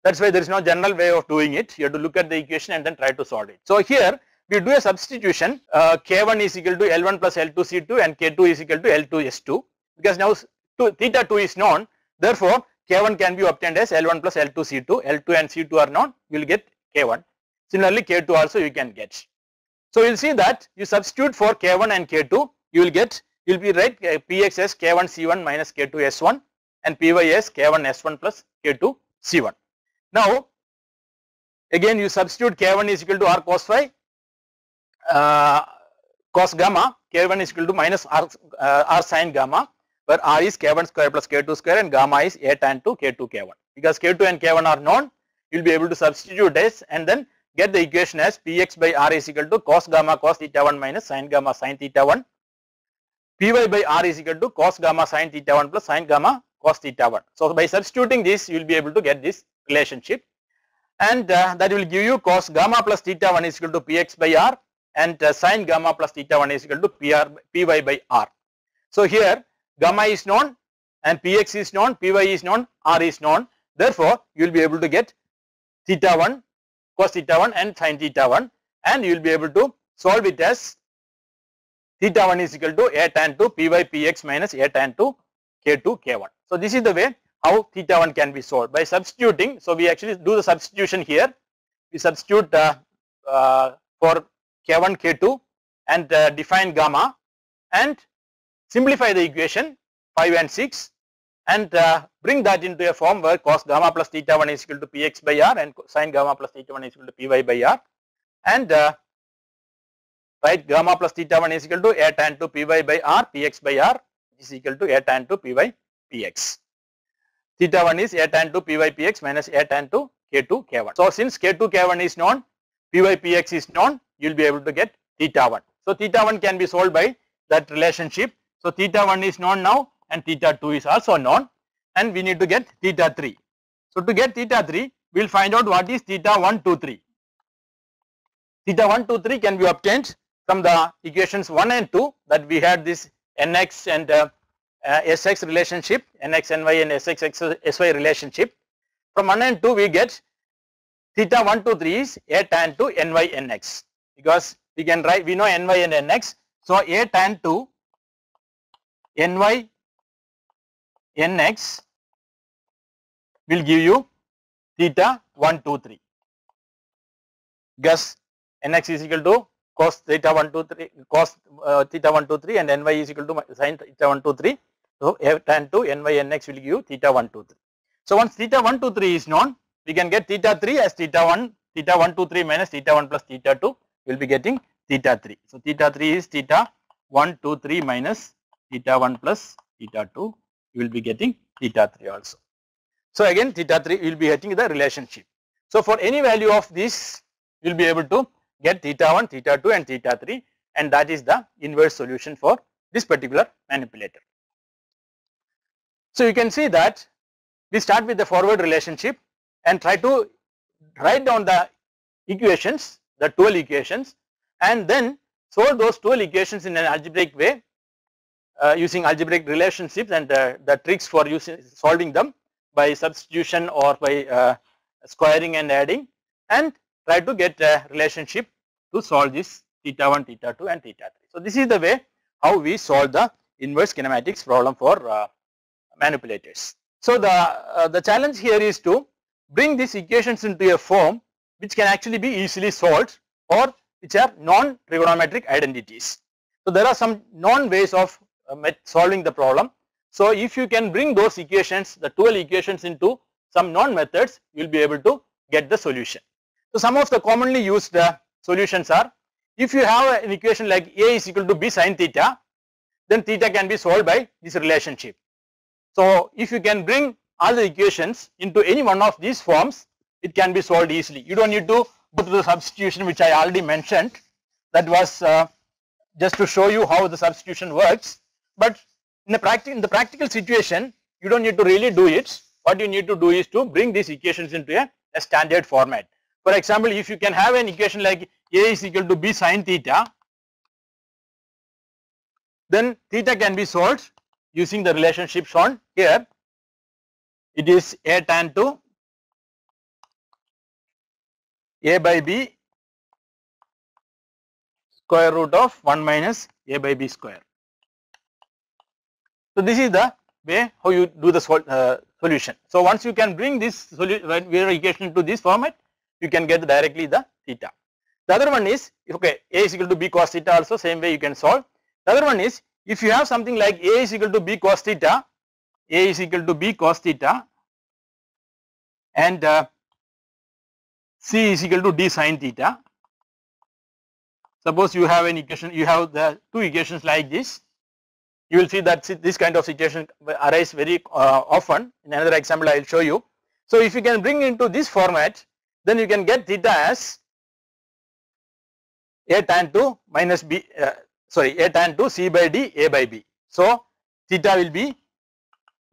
That's why there is no general way of doing it. You have to look at the equation and then try to solve it. So here we do a substitution, K1 is equal to L1 plus L2 C2 and K2 is equal to L2 S2, because now theta 2 is known, therefore K1 can be obtained as L1 plus L2 C2, L2 and C2 are known, you will get K1. Similarly K2 also you can get. So you will see that you substitute for K1 and K2, you will get, you will be write Px as K1 C1 minus K2 S1 and Py as K1 S1 plus K2 C1. Now again you substitute K1 is equal to R cos phi cos gamma, K1 is equal to minus R sin gamma, where R is K1 square plus K2 square and gamma is A tan 2 K2 K1. Because K2 and K1 are known, you will be able to substitute this and then get the equation as Px by R is equal to cos gamma cos theta 1 minus sin gamma sin theta 1. Py by R is equal to cos gamma sin theta 1 plus sin gamma cos theta 1. So by substituting this you will be able to get this relationship, and that will give you cos gamma plus theta 1 is equal to Px by R and sin gamma plus theta 1 is equal to Py by R. So here gamma is known and Px is known, Py is known, R is known, therefore you will be able to get theta 1 cos theta 1 and sin theta 1, and you will be able to solve it as theta 1 is equal to A tan 2 Py Px minus A tan 2 K2 K1. So this is the way how theta 1 can be solved by substituting. So we actually do the substitution here. We substitute for K1 K2 and define gamma and simplify the equation 5 and 6 and bring that into a form where cos gamma plus theta 1 is equal to Px by R and sin gamma plus theta 1 is equal to Py by R, and write gamma plus theta 1 is equal to A tan 2 Py by R Px by R is equal to A tan 2 Py Px. Theta 1 is A tan 2 Py Px minus A tan 2 K2 K1. So since K2 K1 is known, Py Px is known, you will be able to get theta 1. So theta 1 can be solved by that relationship. So theta 1 is known now and theta 2 is also known, and we need to get theta 3. So to get theta 3, we will find out what is theta 1, 2, 3. Theta 1, 2, 3 can be obtained from the equations 1 and 2, that we had this nx and sx relationship, nx ny and sx sy relationship. From 1 and 2 we get theta 1, 2, 3 is A tan 2 ny nx, because we can write, we know ny and nx. So A tan 2 ny nx will give you theta 1, 2, 3, because nx is equal to cos theta 1, 2, 3, cos theta 1, 2, 3 and ny is equal to sin theta 1, 2, 3. So A tan 2 ny nx will give you theta 1, 2, 3. So once theta 1, 2, 3 is known, we can get theta 3 as theta 1, 2, 3 minus theta 1 plus theta 2, we will be getting theta 3. So theta 3 is theta 1, 2, 3 minus theta 1 plus theta 2, you will be getting theta 3 also. So again theta 3 you will be getting the relationship. So for any value of this you will be able to get theta 1, theta 2 and theta 3, and that is the inverse solution for this particular manipulator. So you can see that we start with the forward relationship and try to write down the equations, the 12 equations, and then solve those 12 equations in an algebraic way using algebraic relationships and the tricks for solving them by substitution or by squaring and adding, and try to get a relationship to solve this theta 1, theta 2 and theta 3. So this is the way how we solve the inverse kinematics problem for manipulators. So the challenge here is to bring these equations into a form which can actually be easily solved or which are non-trigonometric identities. So there are some non-ways of solving the problem. So if you can bring those equations, the 12 equations into some non-methods, you will be able to get the solution. So some of the commonly used solutions are, if you have an equation like A is equal to B sin theta, then theta can be solved by this relationship. So if you can bring all the equations into any one of these forms, it can be solved easily. You don't need to go to the substitution which I already mentioned. That was just to show you how the substitution works. But in the practical situation, you don't need to really do it. What you need to do is to bring these equations into a standard format. For example, if you can have an equation like A is equal to B sin theta, then theta can be solved using the relationship shown here. It is A tan 2 A by B square root of 1 minus A by B square. So this is the way how you do the solution. So once you can bring this equation into this format, you can get directly the theta. The other one is, okay, A is equal to B cos theta, also same way you can solve. The other one is, if you have something like A is equal to B cos theta, A is equal to B cos theta, and C is equal to D sin theta. Suppose you have an equation, you have the two equations like this. You will see that this kind of situation arise very often. In another example I will show you. So if you can bring into this format, then you can get theta as A tan 2 minus B, A tan 2 C by D A by B. So theta will be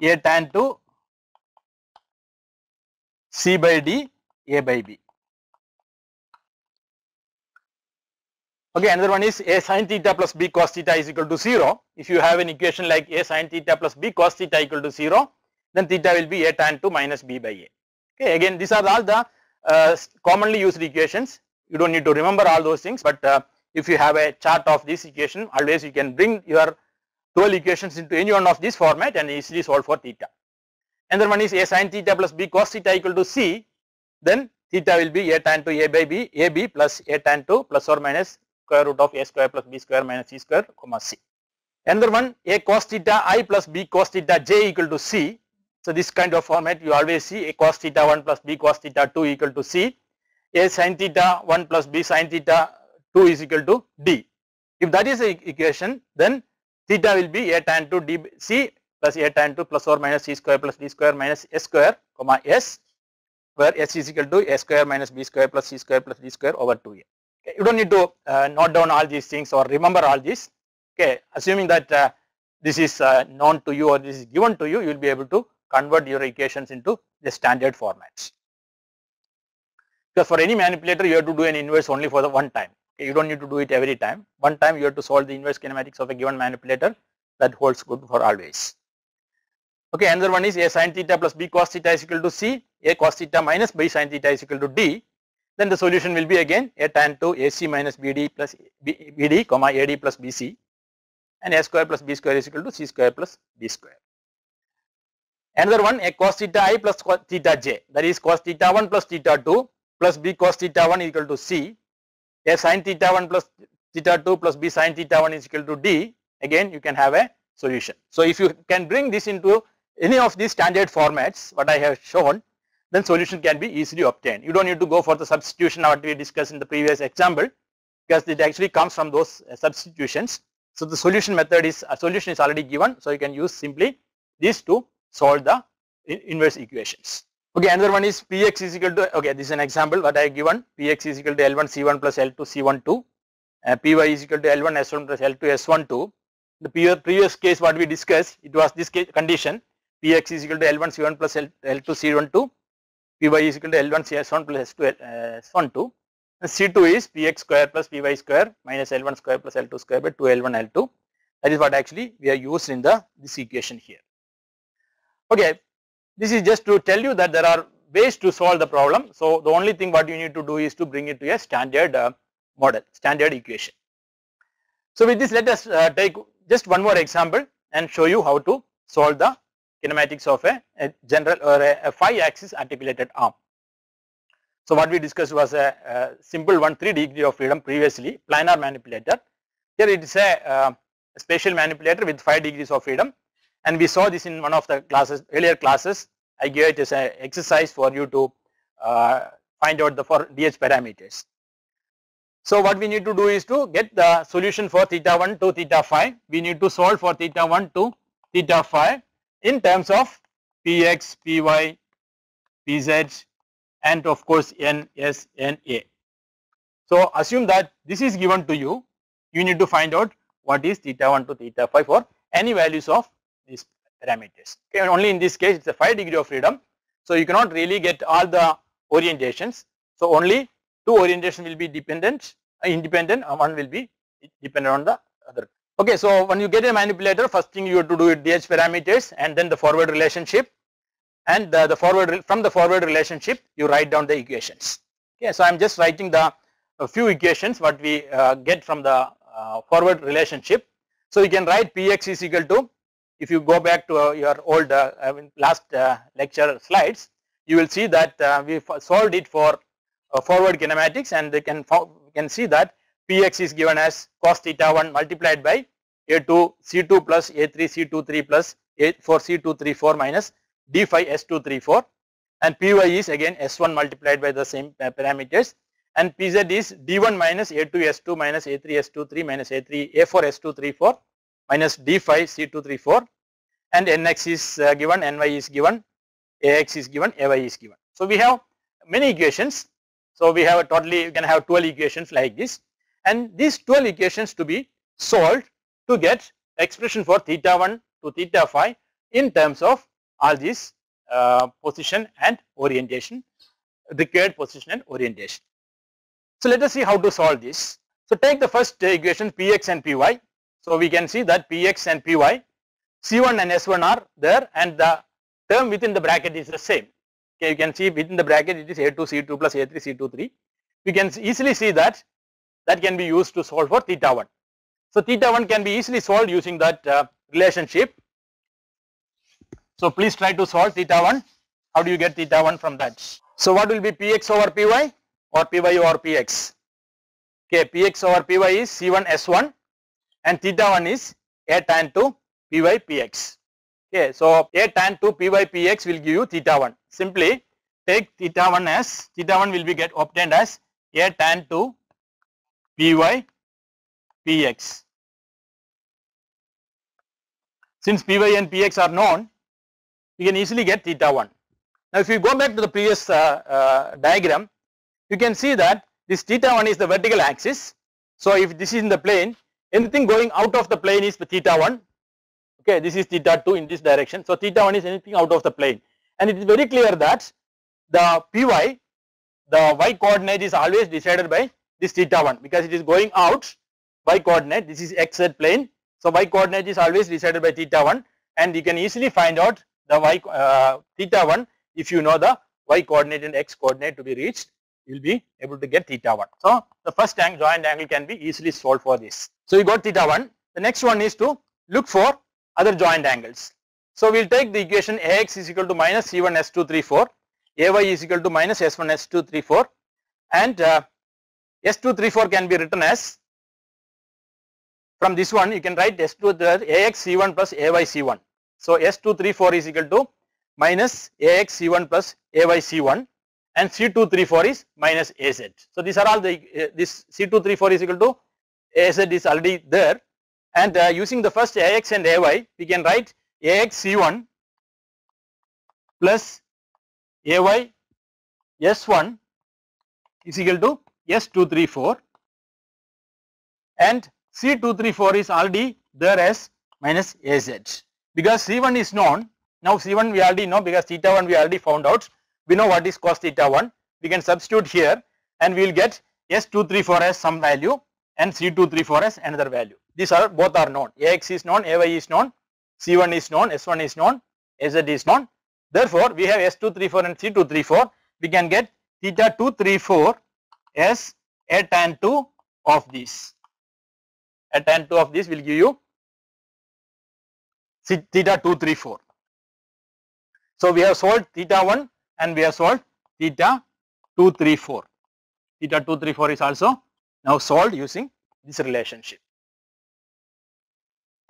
A tan 2 C by D A by B. Okay, another one is A sin theta plus B cos theta is equal to 0. If you have an equation like A sin theta plus B cos theta equal to 0, then theta will be A tan 2 minus B by A. Okay, again these are all the commonly used equations. You don't need to remember all those things, but if you have a chart of this equation, always you can bring your 12 equations into any one of this format and easily solve for theta. Another one is A sin theta plus B cos theta equal to C, then theta will be A tan 2 A by B, AB plus A tan 2 plus or minus square root of A square plus B square minus C square comma C. Another one, A cos theta I plus B cos theta j equal to C. So this kind of format you always see A cos theta 1 plus B cos theta 2 equal to C. A sin theta 1 plus B sin theta 2 is equal to D. If that is the equation, then theta will be A tan 2 D C plus A tan 2 plus or minus C square plus D square minus S square comma S, where S is equal to A square minus B square plus C square plus D square over 2A. Okay, you don't need to note down all these things or remember all this. Okay, assuming that this is known to you or this is given to you, you will be able to convert your equations into the standard formats. Because for any manipulator, you have to do an inverse only for the one time. Okay, you don't need to do it every time. One time you have to solve the inverse kinematics of a given manipulator. That holds good for always. Okay, another one is A sin theta plus B cos theta is equal to C. A cos theta minus B sin theta is equal to D. Then the solution will be again A tan 2 AC minus BD plus BD comma AD plus BC, and A square plus B square is equal to C square plus D square. Another one, A cos theta I plus cos theta j, that is cos theta 1 plus theta 2 plus B cos theta 1 is equal to C. A sin theta 1 plus theta 2 plus B sin theta 1 is equal to D. Again you can have a solution. So if you can bring this into any of these standard formats what I have shown, then solution can be easily obtained. You don't need to go for the substitution what we discussed in the previous example, because it actually comes from those substitutions. So the solution method is solution is already given, so you can use simply these to solve the inverse equations. Okay, another one is Px is equal to, okay, this is an example what I have given. Px is equal to L1 C1 plus L2 C12, Py is equal to L1 S1 plus L2 S12. The previous case what we discussed, it was this case condition, Px is equal to L1 C1 plus L2 C12, Py is equal to L1 CS1 plus S2 S12. C2 is Px square plus Py square minus L1 square plus L2 square by 2 L1 L2. That is what actually we are used in this equation here. Okay, this is just to tell you that there are ways to solve the problem. So the only thing what you need to do is to bring it to a standard model, standard equation. So with this, let us take just one more example and show you how to solve the kinematics of a general or a 5-axis articulated arm. So what we discussed was a simple one, 3 degree of freedom previously, planar manipulator. Here it is a spatial manipulator with 5 degrees of freedom, and we saw this in one of the classes, earlier classes. I gave it as an exercise for you to find out the DH parameters. So what we need to do is to get the solution for theta 1 to theta 5. We need to solve for theta 1 to theta 5 in terms of Px, Py, Pz, and of course N, S, N, A. So assume that this is given to you. You need to find out what is theta 1 to theta 5 for any values of these parameters. Okay, only in this case it's a 5 degree of freedom. So you cannot really get all the orientations. So only 2 orientation will be independent, and one will be dependent on the other. Okay, so when you get a manipulator, first thing you have to do is DH parameters and then the forward relationship, and from the forward relationship you write down the equations. Okay, so I am just writing the few equations what we get from the forward relationship. So you can write Px is equal to, if you go back to your old last lecture slides, you will see that we solved it for forward kinematics, and they can see that Px is given as cos theta 1 multiplied by A2 C2 plus A3 C23 plus A4 C234 minus D phi S234, and Py is again S1 multiplied by the same parameters, and Pz is D1 minus A2 S2 minus A3 S23 minus A4 S234 minus D phi C234, and Nx is given, Ny is given, Ax is given, Ay is given. So we have many equations. So we have totally, you can have 12 equations like this, and these 12 equations to be solved to get expression for theta 1 to theta 5 in terms of all these position and orientation, required position and orientation. So let us see how to solve this. So take the first equation Px and Py. So we can see that Px and Py, C1 and S1 are there, and the term within the bracket is the same. Okay, you can see within the bracket it is A2 C2 plus A3 C23. We can easily see that can be used to solve for theta 1. So theta 1 can be easily solved using that relationship. So please try to solve theta 1. How do you get theta 1 from that? So what will be Px over Py or Py over Px? Okay, Px over Py is C1 S1, and theta 1 is A tan 2 Py Px. Okay, so A tan 2 Py Px will give you theta 1. Simply take theta 1 as, theta 1 will be obtained as A tan 2 Py Px. Since Py and Px are known, you can easily get theta 1. Now if you go back to the previous diagram, you can see that this theta 1 is the vertical axis. So if this is in the plane, anything going out of the plane is the theta 1. Okay, this is theta 2 in this direction. So theta 1 is anything out of the plane, and it is very clear that the Py, the y coordinate is always decided by this theta 1, because it is going out. Y coordinate, this is xz plane, so y coordinate is always decided by theta 1, and you can easily find out the theta 1 if you know the y coordinate and x coordinate to be reached. You will be able to get theta 1. So the first joint angle can be easily solved for this. So you got theta 1. The next one is to look for other joint angles. So we will take the equation Ax is equal to minus C1 S234, Ay is equal to minus S1 S234, and S234 can be written as, from this one you can write Ax C1 plus Ay C1. So S234 is equal to minus Ax C1 plus Ay C1, and C234 is minus Az. So these are all the, this C234 is equal to Az is already there. and using the first Ax and Ay, we can write Ax C1 plus Ay S1 is equal to S234, and C234 is already there as minus Az, because C1 is known. Now C1 we already know, because theta 1 we already found out. We know what is cos theta 1. We can substitute here and we will get S234 as some value and C234 as another value. These are both are known. Ax is known, Ay is known, C1 is known, S1 is known, Az is known. Therefore, we have S234 and C234. We can get theta 234 as a tan 2 of this. A tan 2 of this will give you theta 234. So we have solved theta 1 and we have solved theta 234. Theta 234 is also now solved using this relationship.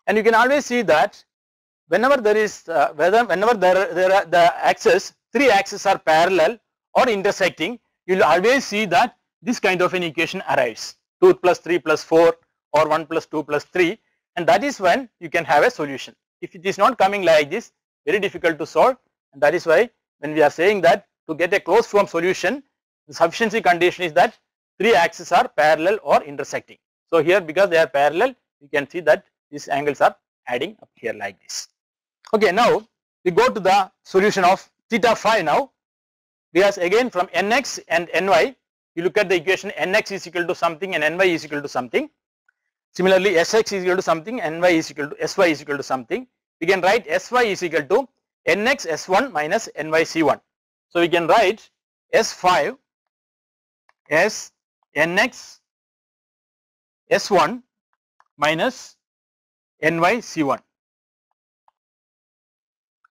And you can always see that whenever there is whenever there are the axes, three axes are parallel or intersecting, you will always see that this kind of an equation arrives, 2 plus 3 plus 4 or 1 plus 2 plus 3, and that is when you can have a solution. If it is not coming like this, very difficult to solve, and that is why when we are saying that to get a closed form solution, the sufficiency condition is that three axes are parallel or intersecting. So here, because they are parallel, you can see that these angles are adding up here like this. Okay, now we go to the solution of theta phi now, because again from nx and ny, you look at the equation, nx is equal to something and ny is equal to something. Similarly, sx is equal to something and sy is equal to something. We can write sy is equal to nx s1 minus ny c1. So we can write s5 as nx s1 minus ny c1.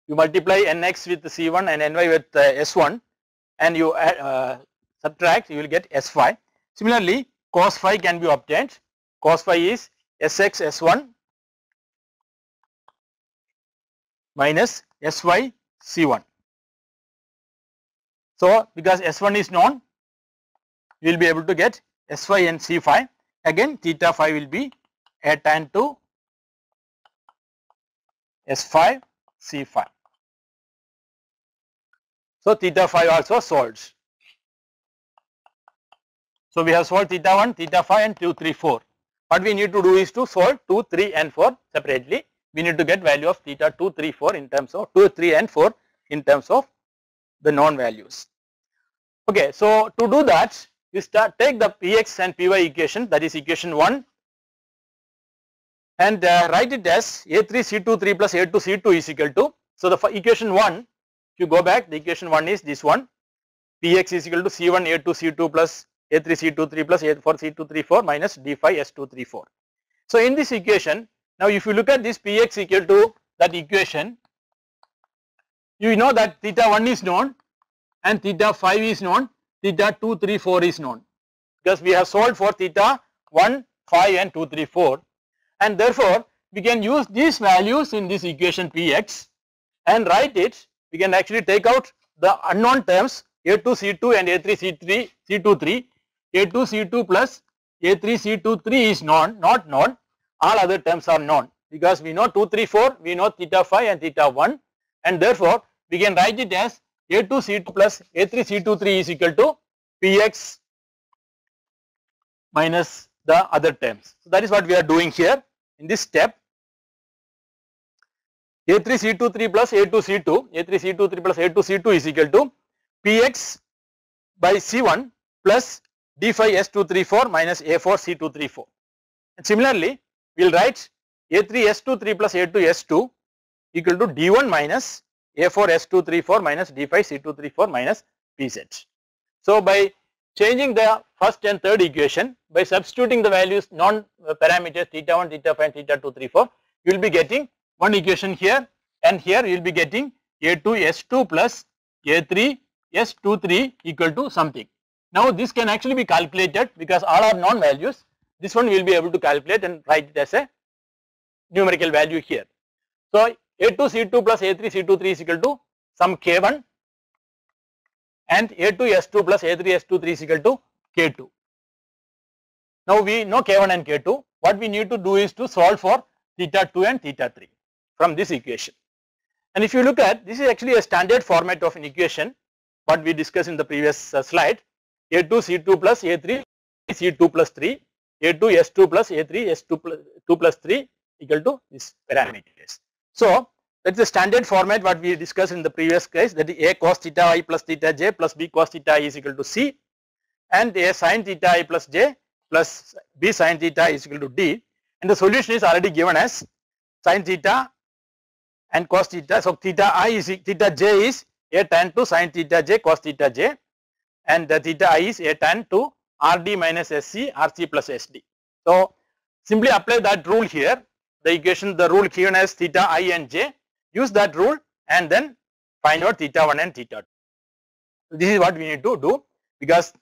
You multiply nx with c1 and ny with s1, and you subtract, you will get s5. Similarly, cos phi can be obtained. Cos phi is sx s1 minus sy c1. So because s1 is known, you will be able to get sy and c phi. Again, theta phi will be a tan 2 s5 c phi. So theta phi also solved. So we have solved theta 1, theta phi and 2, 3, 4. What we need to do is to solve 2, 3 and 4 separately. We need to get value of theta 2, 3, 4 in terms of 2, 3 and 4 in terms of the known values. Okay, so to do that, we take the Px and Py equation, that is equation 1, and write it as A3C23 plus A2C2 is equal to, so the equation 1, if you go back, the equation 1 is this one, Px is equal to C1 A2C2 plus A3C23 plus A4C234 minus D5 S234. So in this equation, now if you look at this Px equal to that equation, you know that theta 1 is known and theta 5 is known, theta 2, 3, 4 is known, because we have solved for theta 1, 5 and 2, 3, 4, and therefore we can use these values in this equation Px and write it. We can actually take out the unknown terms A2C2 and A3C23, A2C2 plus A3C23 is known, not known, all other terms are known, because we know 2, 3, 4, we know theta 5 and theta 1, and therefore we can write it as A2C2 plus A3C23 is equal to Px minus the other terms. So that is what we are doing here in this step. A3C23 plus A2C2, A3C23 plus A2C2 is equal to Px by C1 plus D5 S234 minus A4 C234. And similarly, we will write A3 S23 plus A2 S2 equal to D1 minus A4 S234 minus D5 C234 minus Pz. So by changing the first and third equation, by substituting the values non-parameters theta 1, theta 5 and theta 2, 3, 4, you will be getting one equation here, and here you will be getting A2 S2 plus A3 S23 equal to something. Now this can actually be calculated, because all are known values. This one we will be able to calculate and write it as a numerical value here. So A2 C2 plus A3 C23 is equal to some K1, and A2 S2 plus A3 S23 is equal to K2. Now we know K1 and K2. what we need to do is to solve for theta 2 and theta 3 from this equation. And if you look at, this is actually a standard format of an equation what we discussed in the previous slide, A2 C2 plus A3 C2 plus 3, A2 S2 plus A3 S2 plus 2 plus 3 equal to this parameters. So that is the standard format what we discussed in the previous case, that is A cos theta I plus theta j plus B cos theta I is equal to C, and A sin theta I plus j plus B sin theta is equal to D, and the solution is already given as sin theta and cos theta. So theta I is theta j is A tan 2 sin theta j cos theta j, and the theta I is A tan 2 RD minus SC RC plus SD. So simply apply that rule here, the equation, the rule given as theta I and j, use that rule and then find out theta 1 and theta 2. This is what we need to do, because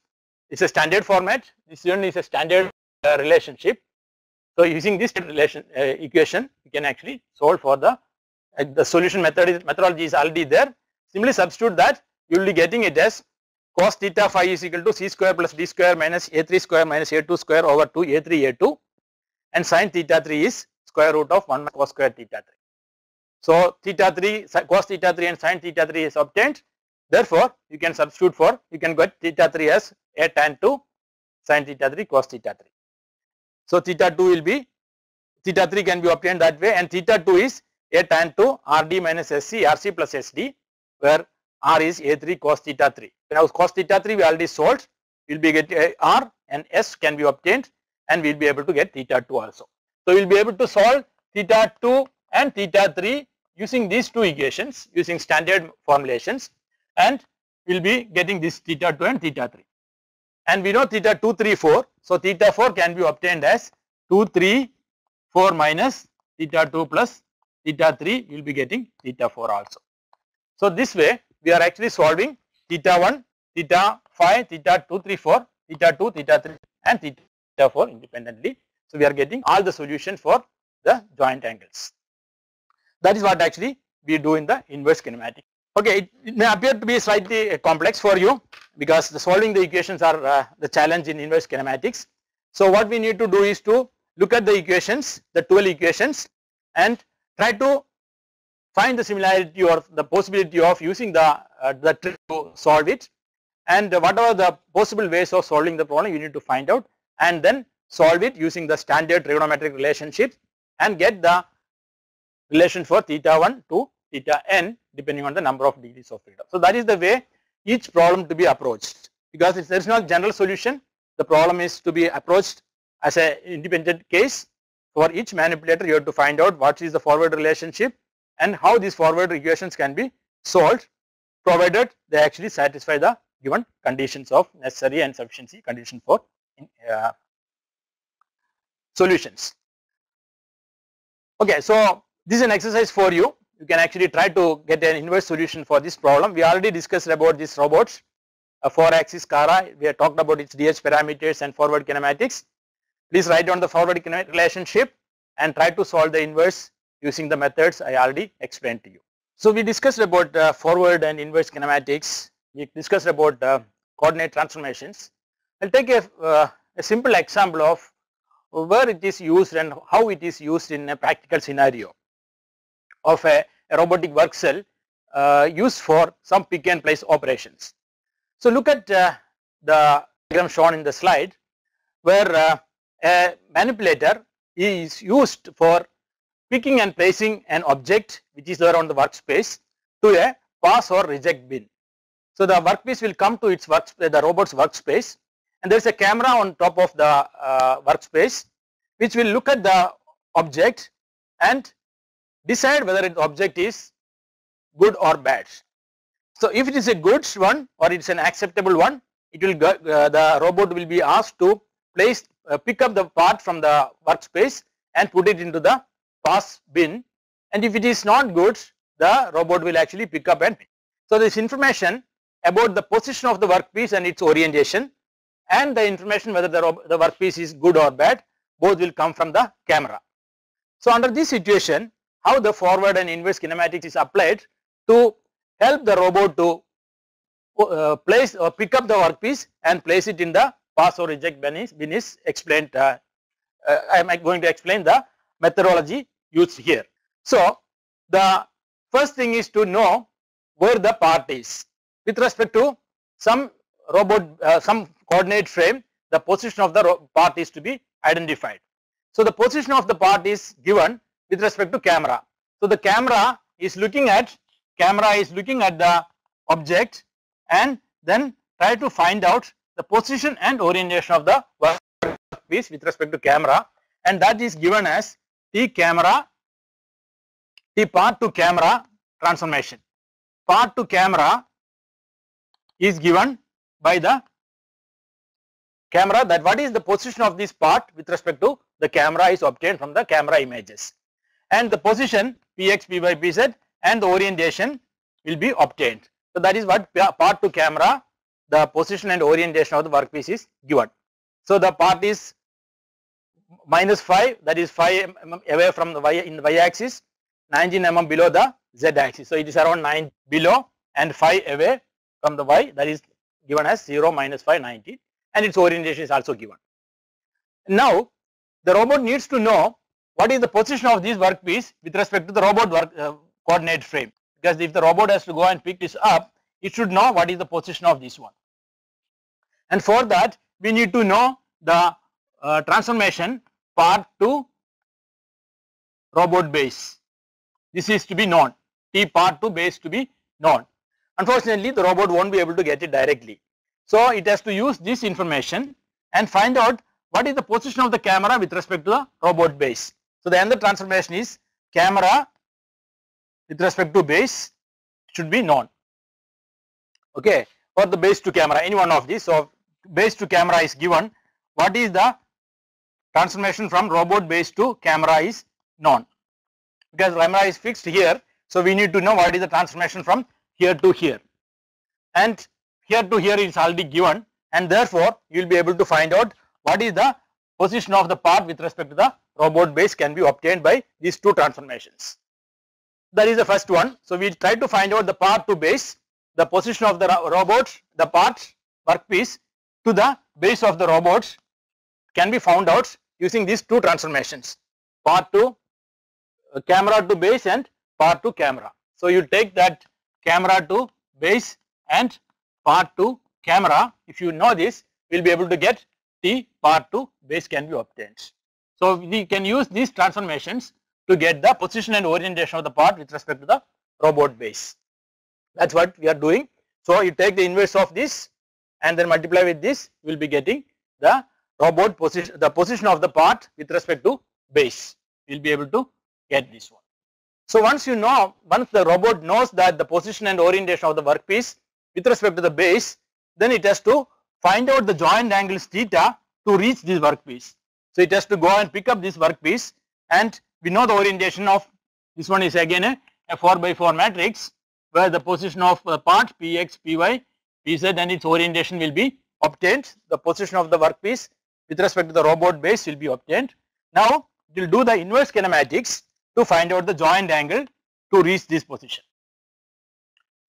it's a standard format, this one is a standard relationship. So using this equation, you can actually solve for the solution methodology is already there. Simply substitute that, you will be getting it as cos theta phi is equal to c square plus d square minus a3 square minus a2 square over 2 a3 a2, and sin theta 3 is square root of 1 cos square theta 3. So theta 3, cos theta 3 and sin theta 3 is obtained. Therefore, you can substitute for, you can get theta 3 as a tan 2 sin theta 3 cos theta 3. So theta 2 will be, theta 3 can be obtained that way, and theta 2 is a tan 2 RD minus SC RC plus SD, where R is A3 cos theta 3. Now cos theta 3 we already solved, we will be getting R and S can be obtained, and we will be able to get theta 2 also. So we will be able to solve theta 2 and theta 3 using these two equations, using standard formulations, and we will be getting this theta 2 and theta 3. And we know theta 2, 3, 4. So theta 4 can be obtained as 2, 3, 4 minus theta 2 plus theta 3, you will be getting theta 4 also. So this way we are actually solving theta 1, theta 5, theta 2, 3, 4, theta 2, theta 3 and theta 4 independently. So we are getting all the solution for the joint angles. That is what actually we do in the inverse kinematic. Okay, it may appear to be slightly complex for you, because the solving the equations are the challenge in inverse kinematics. So what we need to do is to look at the equations, the 12 equations, and try to find the similarity or the possibility of using the trick to solve it, and what are the possible ways of solving the problem you need to find out, and then solve it using the standard trigonometric relationship and get the relation for theta 1 to theta n depending on the number of degrees of freedom. So that is the way each problem to be approached, because if there is no general solution, the problem is to be approached as an independent case. For each manipulator you have to find out what is the forward relationship and how these forward equations can be solved, provided they actually satisfy the given conditions of necessary and sufficiency condition for solutions. Okay, so this is an exercise for you. You can actually try to get an inverse solution for this problem. We already discussed about these robots, a 4-axis Cara. We have talked about its DH parameters and forward kinematics. Please write down the forward kinetic relationship and try to solve the inverse using the methods I already explained to you. So we discussed about forward and inverse kinematics. We discussed about coordinate transformations. I'll take a simple example of where it is used and how it is used in a practical scenario of a robotic work cell used for some pick and place operations. So look at the diagram shown in the slide, where a manipulator is used for picking and placing an object which is there on the workspace to a pass or reject bin. So the workpiece will come to its the robot's workspace, and there is a camera on top of the workspace which will look at the object and decide whether the object is good or bad. So if it is a good one or it is an acceptable one, it will the robot will be asked to pick up the part from the workspace and put it into the pass bin, and if it is not good, the robot will actually pick up and so this information about the position of the workpiece and its orientation, and the information whether the workpiece is good or bad, both will come from the camera. So under this situation, how the forward and inverse kinematics is applied to help the robot to place or pick up the workpiece and place it in the pass or reject bin is explained I am going to explain the methodology used here. So the first thing is to know where the part is. With respect to some robot, some coordinate frame, the position of the part is to be identified. So the position of the part is given with respect to camera. So the camera is looking at the object and then try to find out the position and orientation of the workpiece with respect to camera, and that is given as T part to camera transformation. Part to camera is given by the camera, that what is the position of this part with respect to the camera is obtained from the camera images, and the position Px, Py, Pz and the orientation will be obtained. So that is what part to camera, the position and orientation of the workpiece is given. So the part is -5, that is 5 mm away from the y in the y axis, 19 mm below the z axis. So it is around 9 below and 5 away from the y, that is given as 0, -5, 19, and its orientation is also given. Now the robot needs to know what is the position of this workpiece with respect to the robot coordinate frame, because if the robot has to go and pick this up, it should know what is the position of this one, and for that we need to know the transformation part to robot base. This is to be known, T part to base to be known. Unfortunately the robot won't be able to get it directly, so it has to use this information and find out what is the position of the camera with respect to the robot base. So the other transformation is camera with respect to base should be known, okay, or the base to camera, any one of these. So base to camera is given, what is the transformation from robot base to camera is known, because camera is fixed here, so we need to know what is the transformation from here to here, and here to here is already given, and therefore you will be able to find out what is the position of the part with respect to the robot base can be obtained by these two transformations. That is the first one. So we try to find out the part to base, the position of the robot, the part workpiece to the base of the robot can be found out using these two transformations, part to camera to base and part to camera. So you take that camera to base and part to camera. If you know this, we will be able to get T part to base can be obtained. So we can use these transformations to get the position and orientation of the part with respect to the robot base. That is what we are doing. So you take the inverse of this and then multiply with this, you will be getting the robot position, the position of the part with respect to base. You will be able to get this one. So once the robot knows that the position and orientation of the workpiece with respect to the base, then it has to find out the joint angles theta to reach this workpiece. So it has to go and pick up this workpiece, and we know the orientation of this one is again a 4x4 matrix, where the position of the part Px, Py, Pz and its orientation will be obtained. The position of the workpiece with respect to the robot base will be obtained. Now we will do the inverse kinematics to find out the joint angle to reach this position.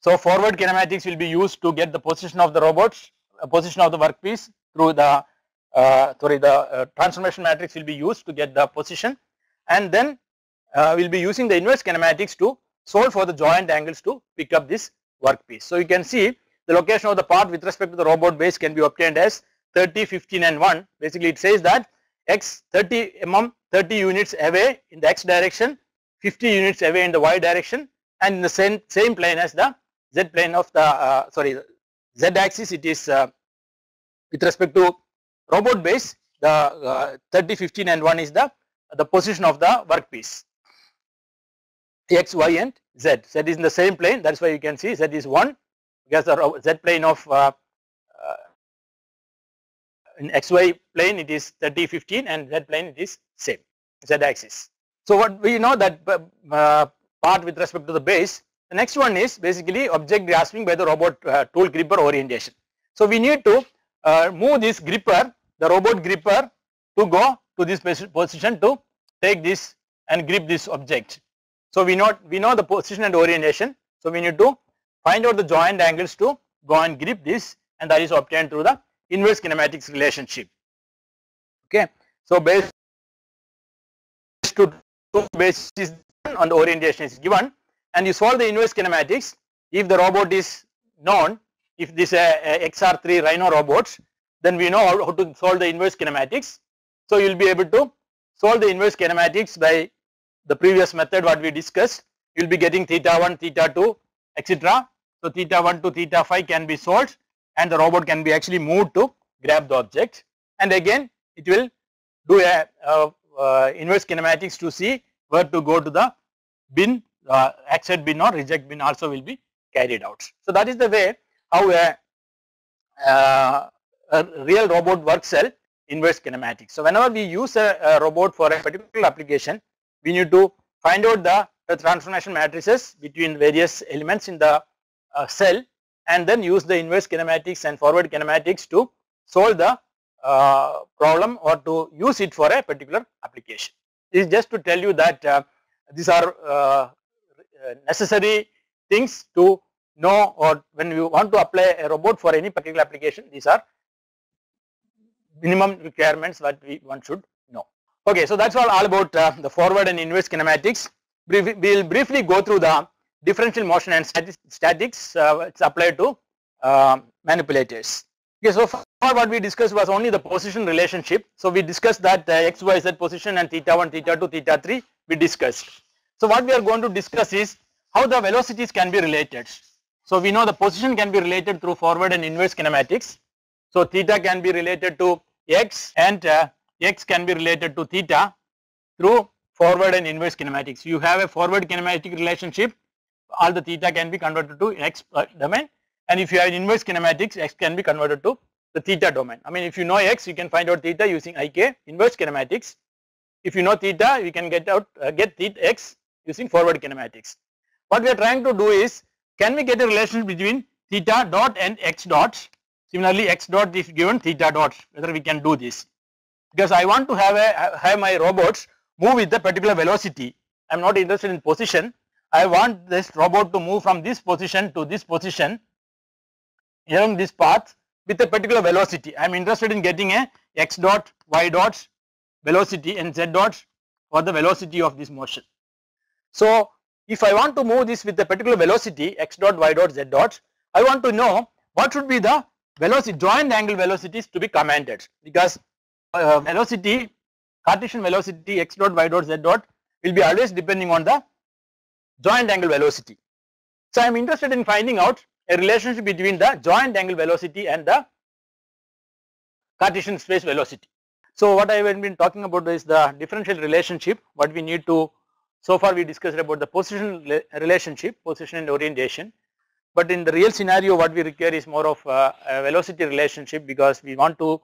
So forward kinematics will be used to get the position of the robots, position of the workpiece through the transformation matrix will be used to get the position, and then we will be using the inverse kinematics to solve for the joint angles to pick up this workpiece. So you can see the location of the part with respect to the robot base can be obtained as 30, 15 and 1. Basically it says that x 30 mm 30 units away in the x direction, 50 units away in the y direction, and in the same plane as the z plane of the z axis, it is with respect to robot base, the 30, 15 and 1 is the position of the workpiece, x, y and z. Z is in the same plane, that is why you can see z is 1, because the z plane of in xy plane it is 30, 15 and z plane it is same, z axis. So what we know that part with respect to the base. The next one is basically object grasping by the robot tool gripper orientation. So we need to move this gripper, the robot gripper, to go to this position to take this and grip this object. So we know the position and orientation. So we need to find out the joint angles to go and grip this, and that is obtained through the inverse kinematics relationship. Okay. So based to two base is on the orientation is given, and you solve the inverse kinematics. If the robot is known, if this XR3 Rhino robots, then we know how to solve the inverse kinematics. So you will be able to solve the inverse kinematics by the previous method what we discussed. You will be getting theta 1, theta 2, etc. So theta 1 to theta 5 can be solved, and the robot can be actually moved to grab the object, and again it will do a inverse kinematics to see where to go to the bin, accept bin or reject bin also will be carried out. So that is the way how a real robot works cell inverse kinematics. So whenever we use a robot for a particular application, we need to find out the transformation matrices between various elements in the cell, and then use the inverse kinematics and forward kinematics to solve the problem or to use it for a particular application. This is just to tell you that these are necessary things to know, or when you want to apply a robot for any particular application, these are minimum requirements that one should know. Okay, so that's all about the forward and inverse kinematics. We will briefly go through the differential motion and statics it's applied to manipulators. Okay, so far what we discussed was only the position relationship. So we discussed that x, y, z position and theta 1, theta 2, theta 3 we discussed. So what we are going to discuss is how the velocities can be related. So we know the position can be related through forward and inverse kinematics. So theta can be related to x, and x can be related to theta through forward and inverse kinematics. You have a forward kinematic relationship, all the theta can be converted to x domain, and if you have inverse kinematics, x can be converted to the theta domain. I mean, if you know x, you can find out theta using IK inverse kinematics. If you know theta, you can get theta x using forward kinematics. What we are trying to do is, can we get a relationship between theta dot and x dot? Similarly, x dot is given theta dot, whether we can do this, because I want to have my robots move with a particular velocity. I am not interested in position. I want this robot to move from this position to this position along this path with a particular velocity. I am interested in getting a x dot, y dot velocity and z dot for the velocity of this motion. So if I want to move this with a particular velocity x dot, y dot, z dot, I want to know what should be the velocity, joint angle velocities to be commanded, because velocity, Cartesian velocity x dot, y dot, z dot will be always depending on the joint angle velocity. So I am interested in finding out a relationship between the joint angle velocity and the Cartesian space velocity. So what I have been talking about is the differential relationship. What we need to, so far we discussed about the position relationship, position and orientation. But in the real scenario, what we require is more of a velocity relationship, because we want to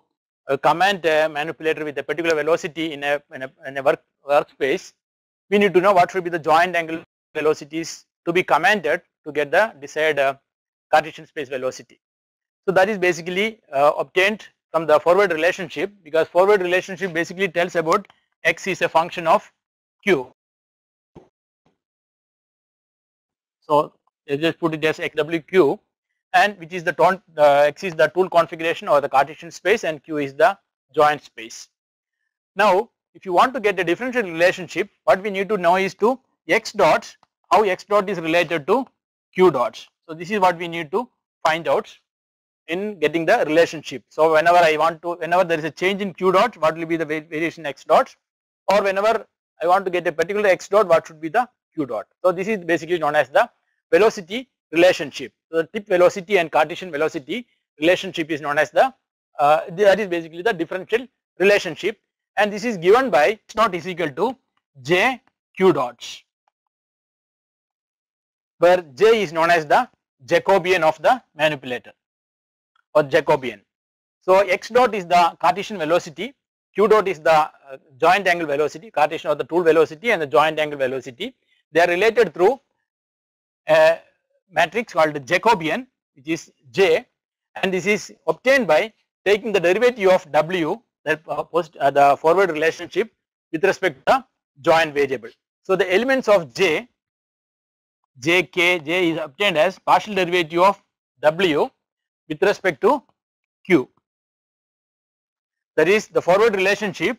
command a manipulator with a particular velocity in a workspace. We need to know what should be the joint angle velocities to be commanded to get the desired Cartesian space velocity. So that is basically obtained from the forward relationship, because forward relationship basically tells about x is a function of q. So let's just put it as xwq, and which is the x is the tool configuration or the Cartesian space, and q is the joint space. Now if you want to get a differential relationship, what we need to know is to x dot, how x dot is related to q dot. So this is what we need to find out in getting the relationship. So whenever there is a change in q dot, what will be the variation x dot, or whenever I want to get a particular x dot, what should be the q dot. So this is basically known as the velocity relationship. So the tip velocity and Cartesian velocity relationship is known as the that is basically the differential relationship, and this is given by x dot is equal to j q dots, where j is known as the Jacobian of the manipulator or Jacobian. So x dot is the Cartesian velocity, q dot is the joint angle velocity, Cartesian or the tool velocity, and the joint angle velocity. They are related through a matrix called Jacobian, which is j, and this is obtained by taking the derivative of w, the forward relationship, with respect to the joint variable. So the elements of j is obtained as partial derivative of w with respect to q. That is, the forward relationship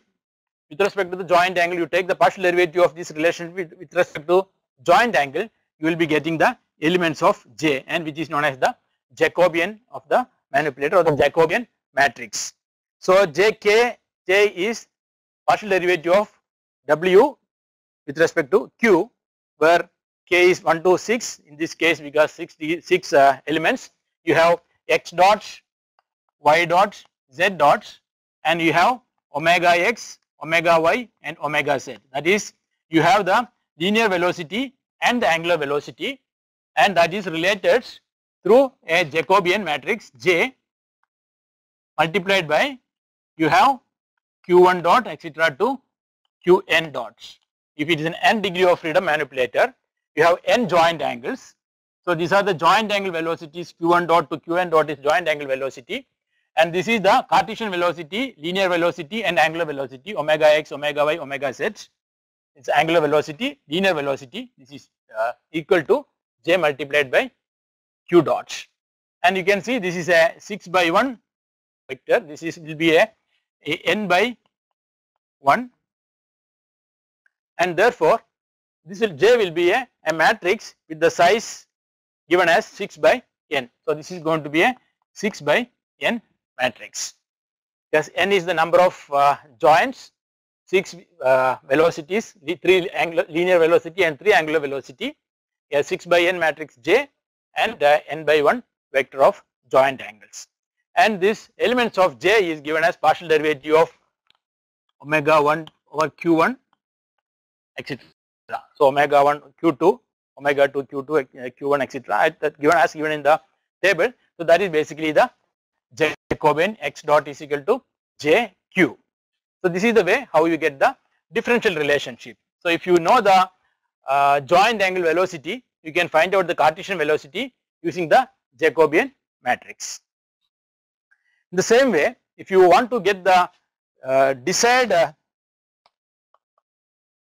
with respect to the joint angle, you take the partial derivative of this relation with respect to joint angle, you will be getting the elements of J, and which is known as the Jacobian of the manipulator or the Jacobian matrix. So J is partial derivative of W with respect to Q, where K is 1 to 6 in this case, because 6 elements. You have X dots, Y dots, Z dots, and you have omega X, omega Y, and omega Z. That is, you have the linear velocity and the angular velocity, and that is related through a Jacobian matrix J multiplied by, you have Q1 dot etc. to Qn dots. If it is an n degree of freedom manipulator, you have n joint angles. So these are the joint angle velocities. Q1 dot to Qn dot is joint angle velocity, and this is the Cartesian velocity, linear velocity, and angular velocity, omega X, omega Y, omega Z. It's angular velocity, linear velocity. This is equal to J multiplied by Q dots, and you can see this is a 6 by 1 vector. This is will be a n by 1, and therefore this will J will be a matrix with the size given as 6 by n. So this is going to be a 6 by n matrix, because n is the number of joints, 6 velocities, 3 linear velocity and 3 angular velocity, a 6 by n matrix J, and n by 1 vector of joint angles. And this elements of J is given as partial derivative of omega 1 over Q1 etc. So omega 1 Q2, omega 2 Q2, Q1 etc. given in the table. So that is basically the Jacobian X dot is equal to JQ. So this is the way how you get the differential relationship. So if you know the joint angle velocity, you can find out the Cartesian velocity using the Jacobian matrix. In the same way, if you want to get the desired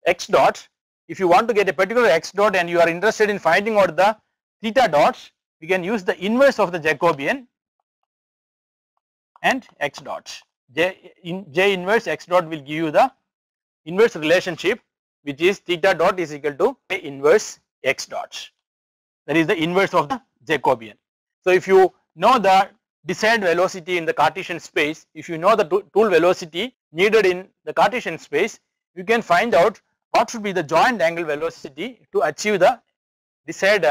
X dot, if you want to get a particular X dot and you are interested in finding out the theta dots, you can use the inverse of the Jacobian and X dots. J inverse X dot will give you the inverse relationship, which is theta dot is equal to J inverse X dots. That is the inverse of the Jacobian. So if you know the desired velocity in the Cartesian space, if you know the tool velocity needed in the Cartesian space, you can find out what should be the joint angle velocity to achieve the desired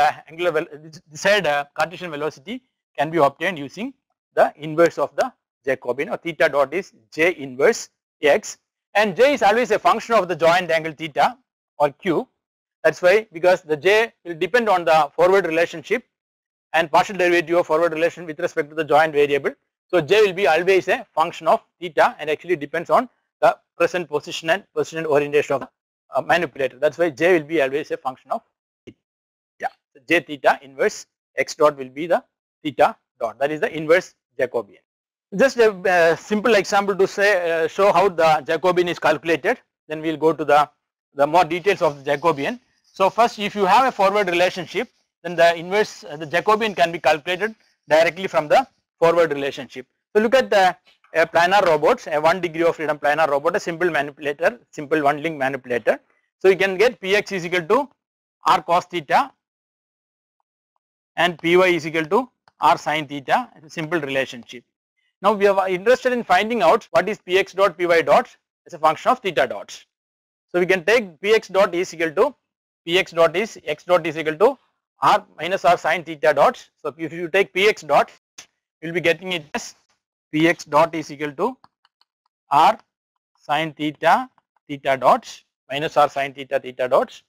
Cartesian velocity can be obtained using the inverse of the Jacobian, or theta dot is J inverse X, and J is always a function of the joint angle theta or Q. That is why, because the J will depend on the forward relationship and partial derivative of forward relation with respect to the joint variable. So J will be always a function of theta and actually depends on the present position and orientation of the manipulator. That is why J will be always a function of theta. Yeah. So J theta inverse X dot will be the theta dot, that is the inverse Jacobian. Just a simple example to say show how the Jacobian is calculated, then we will go to the more details of the Jacobian. So first, if you have a forward relationship, then the inverse the Jacobian can be calculated directly from the forward relationship. So look at the planar robots, a 1 degree of freedom planar robot, a simple manipulator, simple one link manipulator. So you can get Px is equal to r cos theta and Py is equal to r sin theta, a simple relationship. Now we are interested in finding out what is Px dot Py dot as a function of theta dots. So we can take Px dot is equal to Px dot is x dot is equal to r minus r sin theta dots. So if you take Px dot, you will be getting it as Px dot is equal to r sin theta theta dots minus r sin theta theta dots,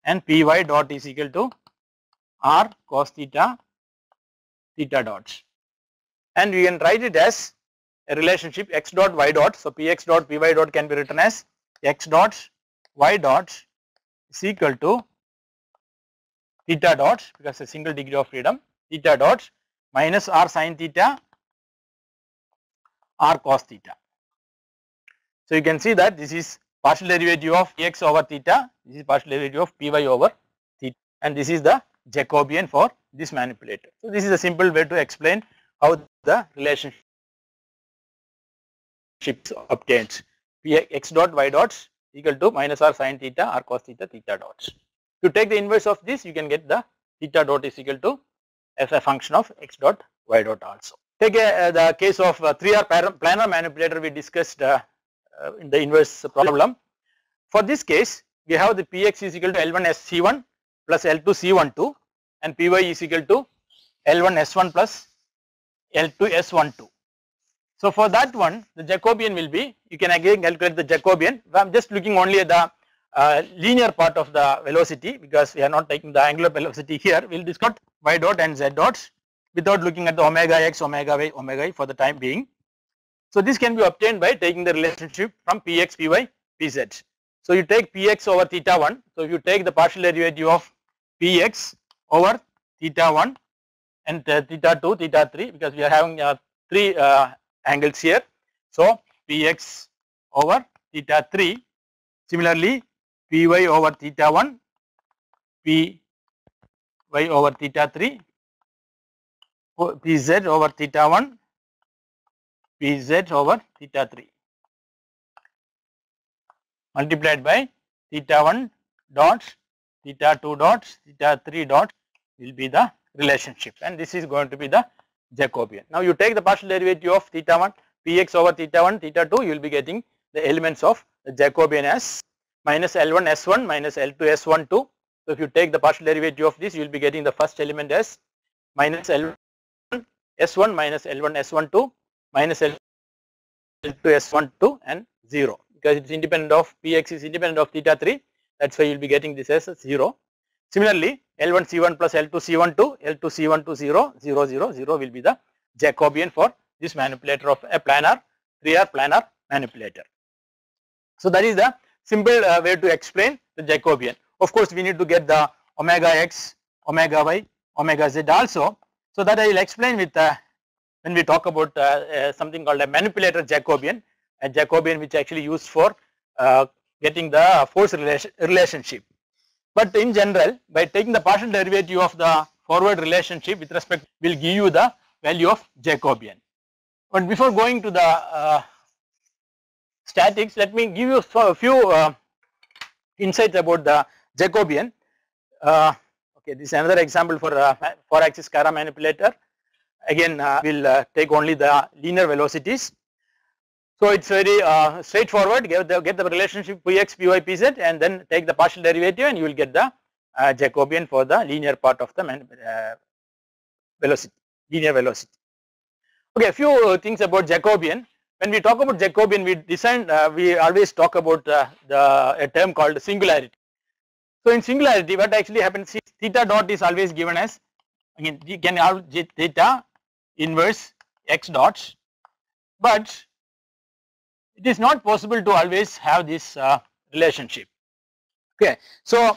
and Py dot is equal to r cos theta theta dots. And we can write it as a relationship x dot y dot. So Px dot Py dot can be written as x dot y dot is equal to theta dot, because a single degree of freedom, theta dot minus r sin theta r cos theta. So you can see that this is partial derivative of x over theta, this is partial derivative of Py over theta, and this is the Jacobian for this manipulator. So this is a simple way to explain how the relationship is obtained. P x dot y dots equal to minus r sin theta or cos theta theta dots. If you take the inverse of this, you can get the theta dot is equal to as a function of x dot y dot also. Take the case of 3R planar manipulator we discussed in the inverse problem. For this case, we have the Px is equal to L1 SC1 plus L2 C12 and Py is equal to L1 S1 plus L2 S12. So for that one, the Jacobian will be, you can again calculate the Jacobian. I am just looking only at the linear part of the velocity because we are not taking the angular velocity here. We will discuss y dot and z dots without looking at the omega x, omega y for the time being. So this can be obtained by taking the relationship from Px, Py, Pz. So you take Px over theta 1. So if you take the partial derivative of Px over theta 1 and theta 2, theta 3, because we are having 3 angles here. So Px over theta 3, similarly Py over theta 1, Py over theta 3, Pz over theta 1, Pz over theta 3 multiplied by theta 1 dots, theta 2 dots, theta 3 dots will be the relationship, and this is going to be the Jacobian. Now you take the partial derivative of theta 1, Px over theta 1, theta 2, you will be getting the elements of the Jacobian as minus L1 S1 minus L2 S12. So if you take the partial derivative of this, you will be getting the first element as minus L1 S1 minus L1 S12 minus L2 S12 and 0, because it is independent of Px is independent of theta 3, that is why you will be getting this as 0. Similarly, L1 C1 plus L2 C12, L2 C12 0, 0, 0, 0 will be the Jacobian for this manipulator of a planar 3R planar manipulator. So that is the simple way to explain the Jacobian. Of course, we need to get the omega x, omega y, omega z also. So that I will explain with when we talk about something called a manipulator Jacobian, a Jacobian which actually used for getting the force relationship. But in general, by taking the partial derivative of the forward relationship with respect will give you the value of Jacobian. But before going to the statics, let me give you a few insights about the Jacobian. Okay, this is another example for 4-axis Cara manipulator. Again, we'll take only the linear velocities. So it's very straightforward. Get the relationship Px, Py, Pz, and then take the partial derivative, and you will get the Jacobian for the linear part of the velocity, linear velocity. Okay, a few things about Jacobian. When we talk about Jacobian, we always talk about a term called singularity. So in singularity, what actually happens is theta dot is always given as, again, you can have theta inverse x dots, but it is not possible to always have this relationship. Okay, so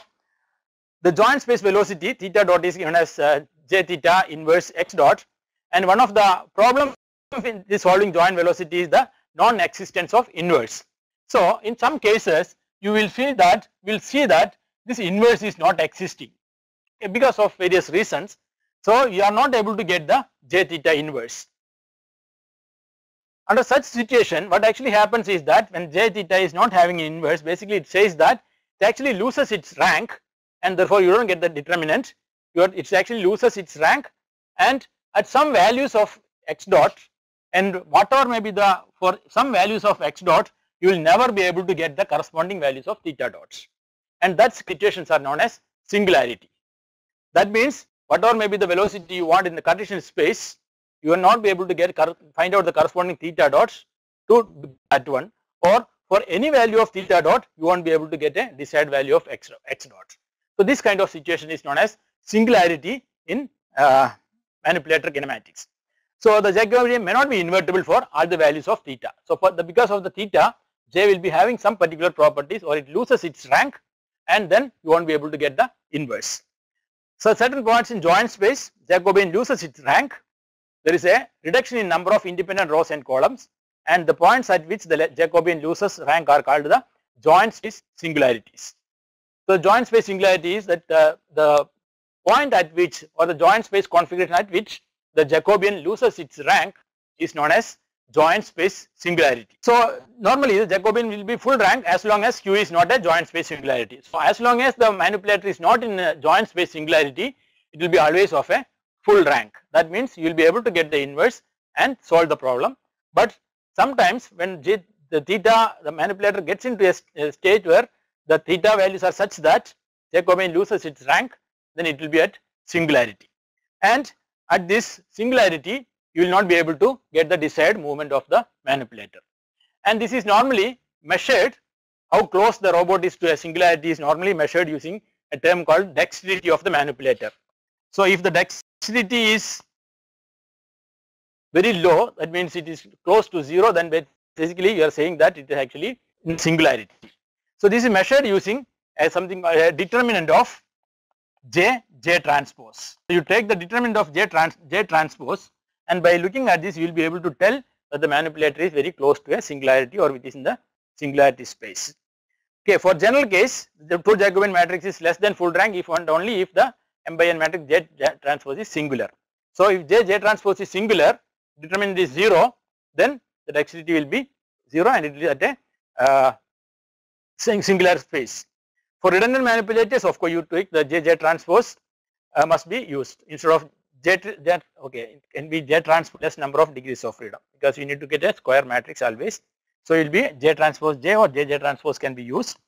the joint space velocity theta dot is given as j theta inverse x dot, and one of the problems in this solving joint velocity is the non-existence of inverse. So in some cases you will see that this inverse is not existing, okay, because of various reasons. So you are not able to get the j theta inverse. Under such situation, what actually happens is that when j theta is not having inverse, basically it says that it actually loses its rank, and therefore you don't get the determinant. It actually loses its rank, and at some values of x dot, and whatever may be for some values of x dot, you will never be able to get the corresponding values of theta dots, and that situations are known as singularity. That means whatever may be the velocity you want in the Cartesian space, you will not be able to find out the corresponding theta dots to that one, or for any value of theta dot you won't be able to get a desired value of x dot. So this kind of situation is known as singularity in manipulator kinematics. So the Jacobian may not be invertible for all the values of theta. So because of the theta, j will be having some particular properties, or it loses its rank, and then you won't be able to get the inverse. So certain points in joint space, Jacobian loses its rank. There is a reduction in number of independent rows and columns, and the points at which the Jacobian loses rank are called the joint space singularities. So joint space singularity is that the point at which, or the joint space configuration at which the Jacobian loses its rank is known as joint space singularity. So normally the Jacobian will be full rank as long as Q is not a joint space singularity. So as long as the manipulator is not in a joint space singularity, it will be always of a full rank. That means you will be able to get the inverse and solve the problem. But sometimes when the manipulator gets into a state where the theta values are such that Jacobian loses its rank, then it will be at singularity. And at this singularity, you will not be able to get the desired movement of the manipulator. And this is normally measured, how close the robot is to a singularity is normally measured using a term called dexterity of the manipulator. So if the dexterity is very low, that means it is close to 0, then basically you are saying that it is actually in singularity. So this is measured using a determinant of J transpose. So you take the determinant of J transpose, and by looking at this you will be able to tell that the manipulator is very close to a singularity or which is in the singularity space. Okay, for general case the true Jacobian matrix is less than full rank if and only if the M by N matrix J transpose is singular. So if J transpose is singular, determinant is 0, then the dexterity will be 0 and it will be at a singular space. For redundant manipulators, of course you take the J transpose must be used instead of okay, it can be J transpose less number of degrees of freedom because you need to get a square matrix always. So it will be J transpose J or J transpose can be used.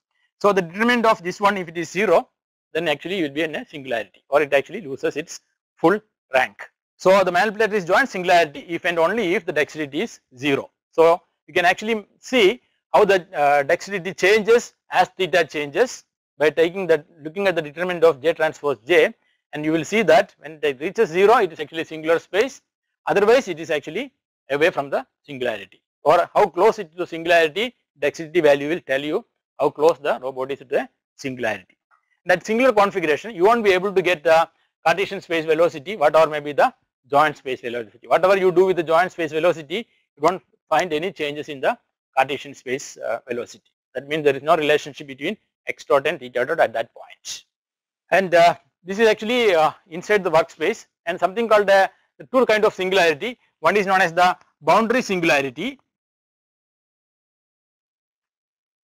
So the determinant of this one, if it is 0, then actually you will be in a singularity or it actually loses its full rank. So the manipulator is joint singularity if and only if the dexterity is 0. So you can actually see how the dexterity changes as theta changes by looking at the determinant of J transpose J, and you will see that when it reaches 0 it is actually singular space, otherwise it is actually away from the singularity, or how close it is to singularity, dexterity value will tell you how close the robot is to the singularity. That singular configuration you won't be able to get the Cartesian space velocity whatever may be the joint space velocity. Whatever you do with the joint space velocity, you won't find any changes in the Cartesian space velocity. That means there is no relationship between x dot and theta dot at that point. And this is actually inside the workspace, and something called the two kind of singularity. One is known as the boundary singularity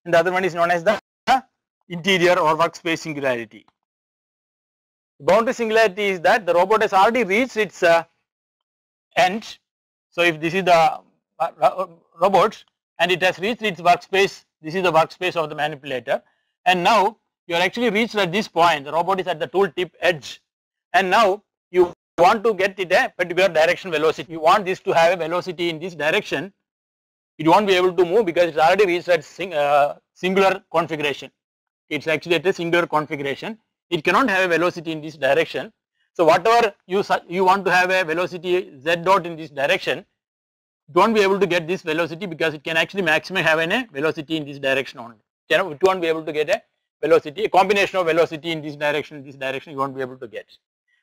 and the other one is known as the interior or workspace singularity. Boundary singularity is that the robot has already reached its end. So if this is the robot and it has reached its workspace, this is the workspace of the manipulator, and now you are actually reached at this point, the robot is at the tool tip edge, and now you want to get it a particular direction velocity. You want this to have a velocity in this direction, it won't be able to move because it's already reached at singular configuration. It's actually at a singular configuration. It cannot have a velocity in this direction. So whatever you want to have a velocity z dot in this direction, it won't be able to get this velocity because it can actually maximum have a velocity in this direction only. It won't be able to get a velocity, a combination of velocity in this direction you won't be able to get.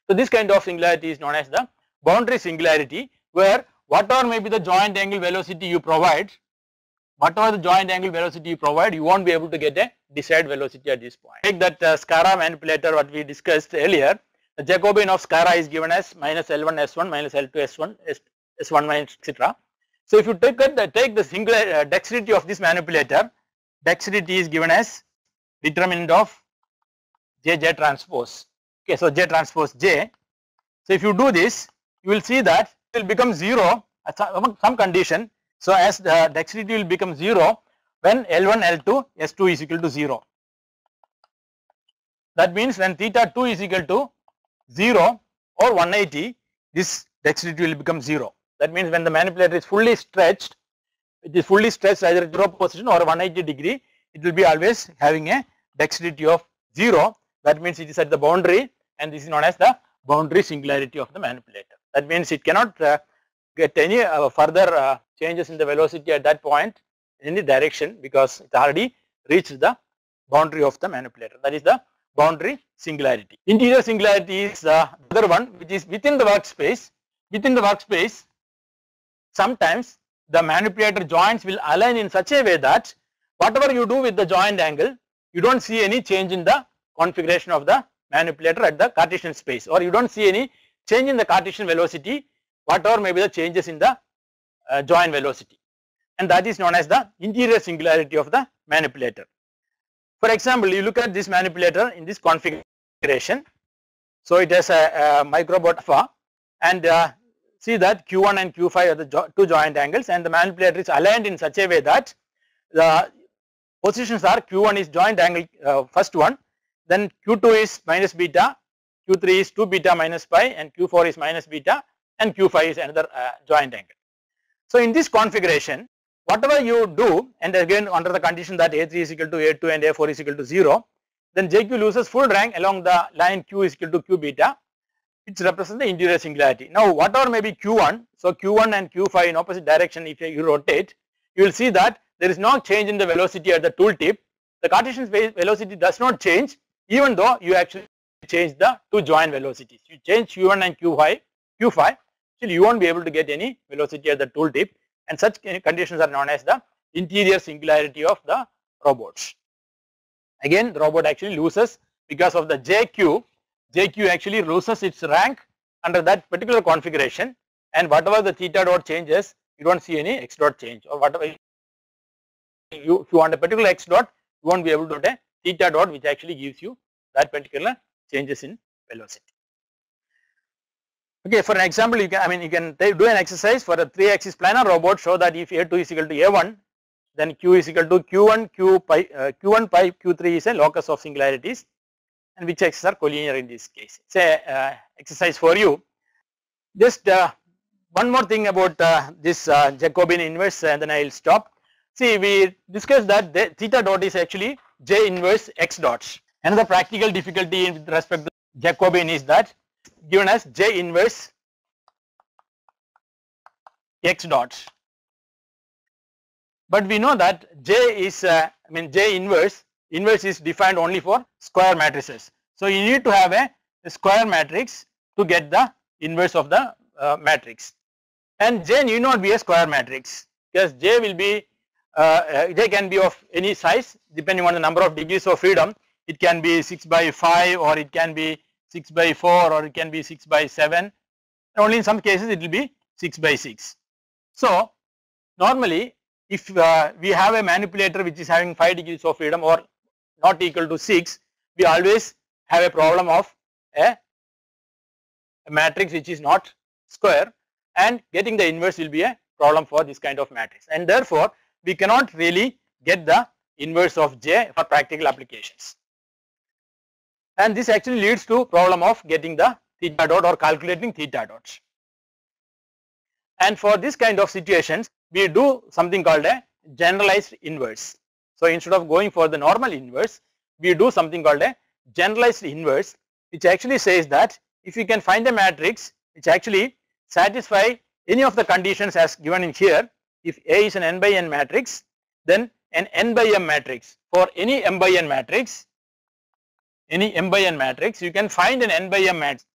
So this kind of singularity is known as the boundary singularity, where whatever may be the joint angle velocity you provide, you won't be able to get a desired velocity at this point. Take that SCARA manipulator what we discussed earlier. The Jacobian of SCARA is given as minus L1 S1 minus L2 S1 S1 minus etc. So if you take the singular dexterity of this manipulator, dexterity is given as determinant of J transpose. Okay, so J transpose J. So if you do this, you will see that it will become 0 at some condition. So as the dexterity will become 0 when L1 L2 S2 is equal to 0. That means when theta 2 is equal to 0 or 180, this dexterity will become 0. That means when the manipulator is fully stretched, it is fully stretched either at 0 position or 180 degree, it will be always having a dexterity of 0. That means it is at the boundary, and this is known as the boundary singularity of the manipulator. That means it cannot get any further changes in the velocity at that point in any direction because it already reached the boundary of the manipulator. That is the boundary singularity. Interior singularity is the other one which is within the workspace. Within the workspace, sometimes the manipulator joints will align in such a way that whatever you do with the joint angle, you don't see any change in the configuration of the manipulator at the Cartesian space, or you don't see any change in the Cartesian velocity, whatever may be the changes in the join velocity, and that is known as the interior singularity of the manipulator. For example, you look at this manipulator in this configuration. So it has a microbot alpha, and see that Q1 and Q5 are the two joint angles, and the manipulator is aligned in such a way that the positions are Q1 is joint angle first one, then Q2 is minus beta, Q3 is 2 beta minus pi, and Q4 is minus beta, and Q5 is another joint angle. So in this configuration, whatever you do, and again under the condition that A3 is equal to A2 and A4 is equal to 0, then JQ loses full rank along the line Q is equal to Q beta, which represents the interior singularity. Now whatever may be Q1, so Q1 and Q5 in opposite direction, if you rotate, you will see that there is no change in the velocity at the tooltip. The Cartesian velocity does not change even though you actually change the two joint velocities. You change Q1 and Q5, still you won't be able to get any velocity at the tooltip, and such conditions are known as the interior singularity of the robots. Again, the robot actually loses because of the JQ actually loses its rank under that particular configuration, and whatever the theta dot changes, you don't see any x dot change, or whatever if you want a particular x dot, you won't be able to get a theta dot which actually gives you that particular changes in velocity. Okay, for an example, you can do an exercise for a 3-axis planar robot. Show that if A2 is equal to A1, then Q is equal to Q1 pi Q3 is a locus of singularities, and which x's are collinear in this case. It's a exercise for you. Just one more thing about this Jacobian inverse, and then I will stop. See, we discussed that the theta dot is actually J inverse x dots. Another practical difficulty with respect to Jacobian is that given as J inverse x dots, but we know that J is J inverse is defined only for square matrices. So you need to have a square matrix to get the inverse of the matrix, and J need not be a square matrix, because J will be J can be of any size depending on the number of degrees of freedom. It can be 6 by 5, or it can be 6 by 4, or it can be 6 by 7, and only in some cases it will be 6 by 6. So normally if we have a manipulator which is having 5 degrees of freedom or not equal to 6, we always have a problem of a matrix which is not square, and getting the inverse will be a problem for this kind of matrix, and therefore we cannot really get the inverse of J for practical applications. And this actually leads to problem of getting the theta dot or calculating theta dots. And for this kind of situations, we do something called a generalized inverse. So instead of going for the normal inverse, we do something called a generalized inverse, which actually says that if you can find a matrix which actually satisfy any of the conditions as given in here, if A is an n by n matrix, then an n by m matrix, for any m by n matrix, you can find an n by m matrix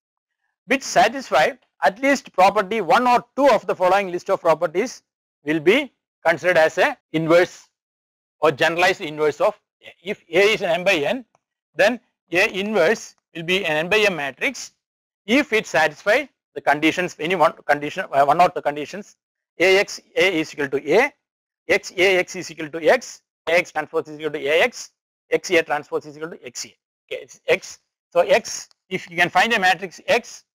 which satisfy at least property 1 or 2 of the following list of properties will be considered as a inverse or generalized inverse of A. If A is an m by n, then A inverse will be an n by m matrix if it satisfies the conditions, any one condition, one of the conditions, A is equal to A, Ax is equal to X, Ax transpose is equal to Ax, Xa transpose is equal to Xa. Okay, it's X. So X, if you can find a matrix X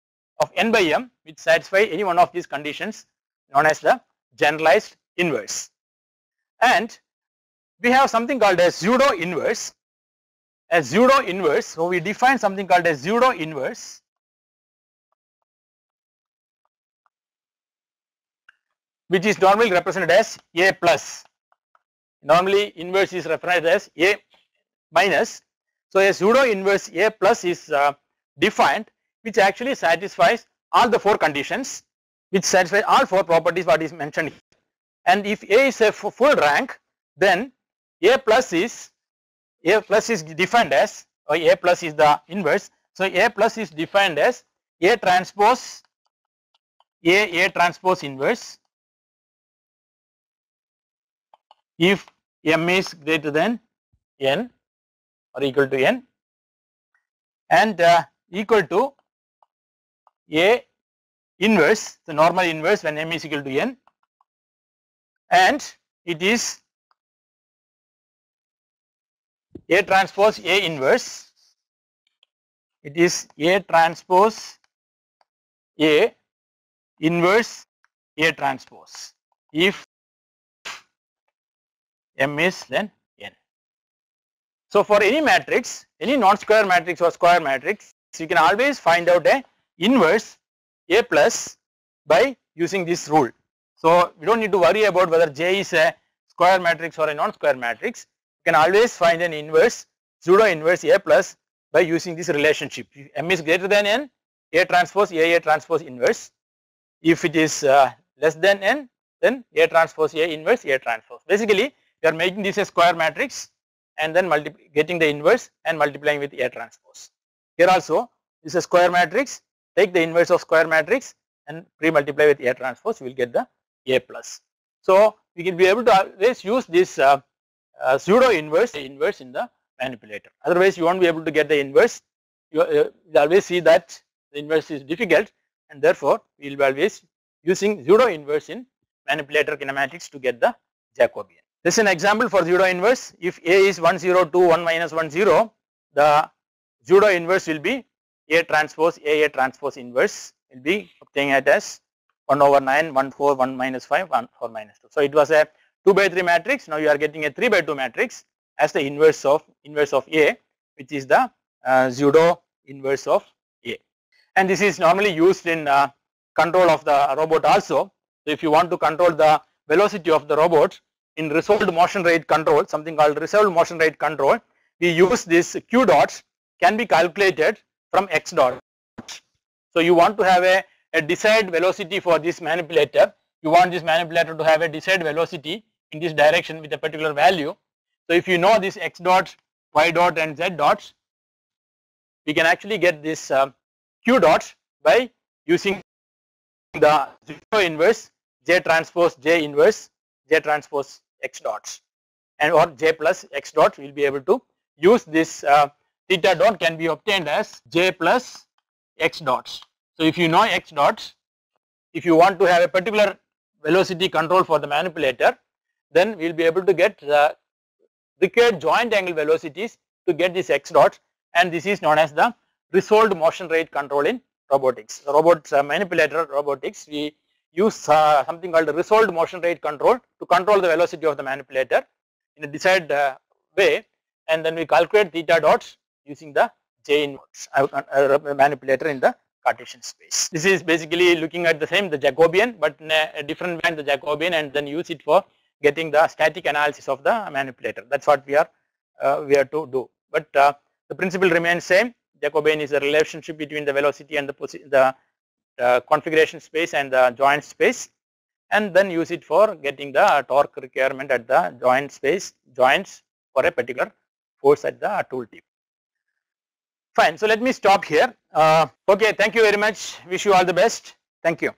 of n by m which satisfy any one of these conditions, known as the generalized inverse. And we have something called a pseudo inverse. A pseudo inverse, so we define something called a pseudo inverse, which is normally represented as A plus. Normally inverse is represented as A minus. So a pseudo inverse A plus is defined, which actually satisfies all the 4 conditions, which satisfy all 4 properties what is mentioned here. And if A is a full rank, then A plus is defined as, or A plus is the inverse. So A plus is defined as A transpose inverse if m is greater than n or equal to n, and equal to A inverse, the normal inverse when m is equal to n, and it is A transpose A inverse, it is A transpose A inverse A transpose if M is then N. So for any matrix, any non-square matrix or square matrix, you can always find out a inverse A plus by using this rule. So we don't need to worry about whether J is a square matrix or a non-square matrix. You can always find an inverse, pseudo inverse A plus by using this relationship. If M is greater than N, A transpose inverse. If it is less than N, then A transpose A inverse A transpose. Basically, we are making this a square matrix and then getting the inverse and multiplying with A transpose. Here also this is a square matrix, take the inverse of square matrix and pre-multiply with A transpose, you will get the A plus. So we can be able to always use this pseudo inverse in the manipulator. Otherwise you won't be able to get the inverse. You always see that the inverse is difficult, and therefore we will be always using pseudo inverse in manipulator kinematics to get the Jacobian. This is an example for pseudo inverse. If A is 1 0 2 1 minus 1 0, the pseudo inverse will be A transpose inverse will be obtained it as 1 over 9 1 4 1 minus 5 1 4 minus 2. So it was a 2 by 3 matrix. Now you are getting a 3 by 2 matrix as the inverse of A, which is the pseudo inverse of A. And this is normally used in control of the robot also. So if you want to control the velocity of the robot in resolved motion rate control, something called resolved motion rate control, we use this Q dots can be calculated from X dot. So you want to have a desired velocity for this manipulator. You want this manipulator to have a desired velocity in this direction with a particular value. So if you know this X dot, Y dot and Z dots, we can actually get this Q dots by using the zero inverse J transpose J inverse J transpose X dots, and or J plus X dot. We will be able to use this theta dot can be obtained as J plus X dots. So if you know X dots, if you want to have a particular velocity control for the manipulator, then we will be able to get the required joint angle velocities to get this X dots, and this is known as the resolved motion rate control in robotics. The robot manipulator robotics, we use something called resolved motion rate control to control the velocity of the manipulator in a desired way, and then we calculate theta dots using the J inverse manipulator in the Cartesian space. This is basically looking at the same, the Jacobian, but in a different band, the Jacobian, and then use it for getting the static analysis of the manipulator. That's what we are to do. But the principle remains same. Jacobian is a relationship between the velocity and the configuration space and the joint space, and then use it for getting the torque requirement at the joints for a particular force at the tool tip. Fine. So let me stop here. Okay. Thank you very much. Wish you all the best. Thank you.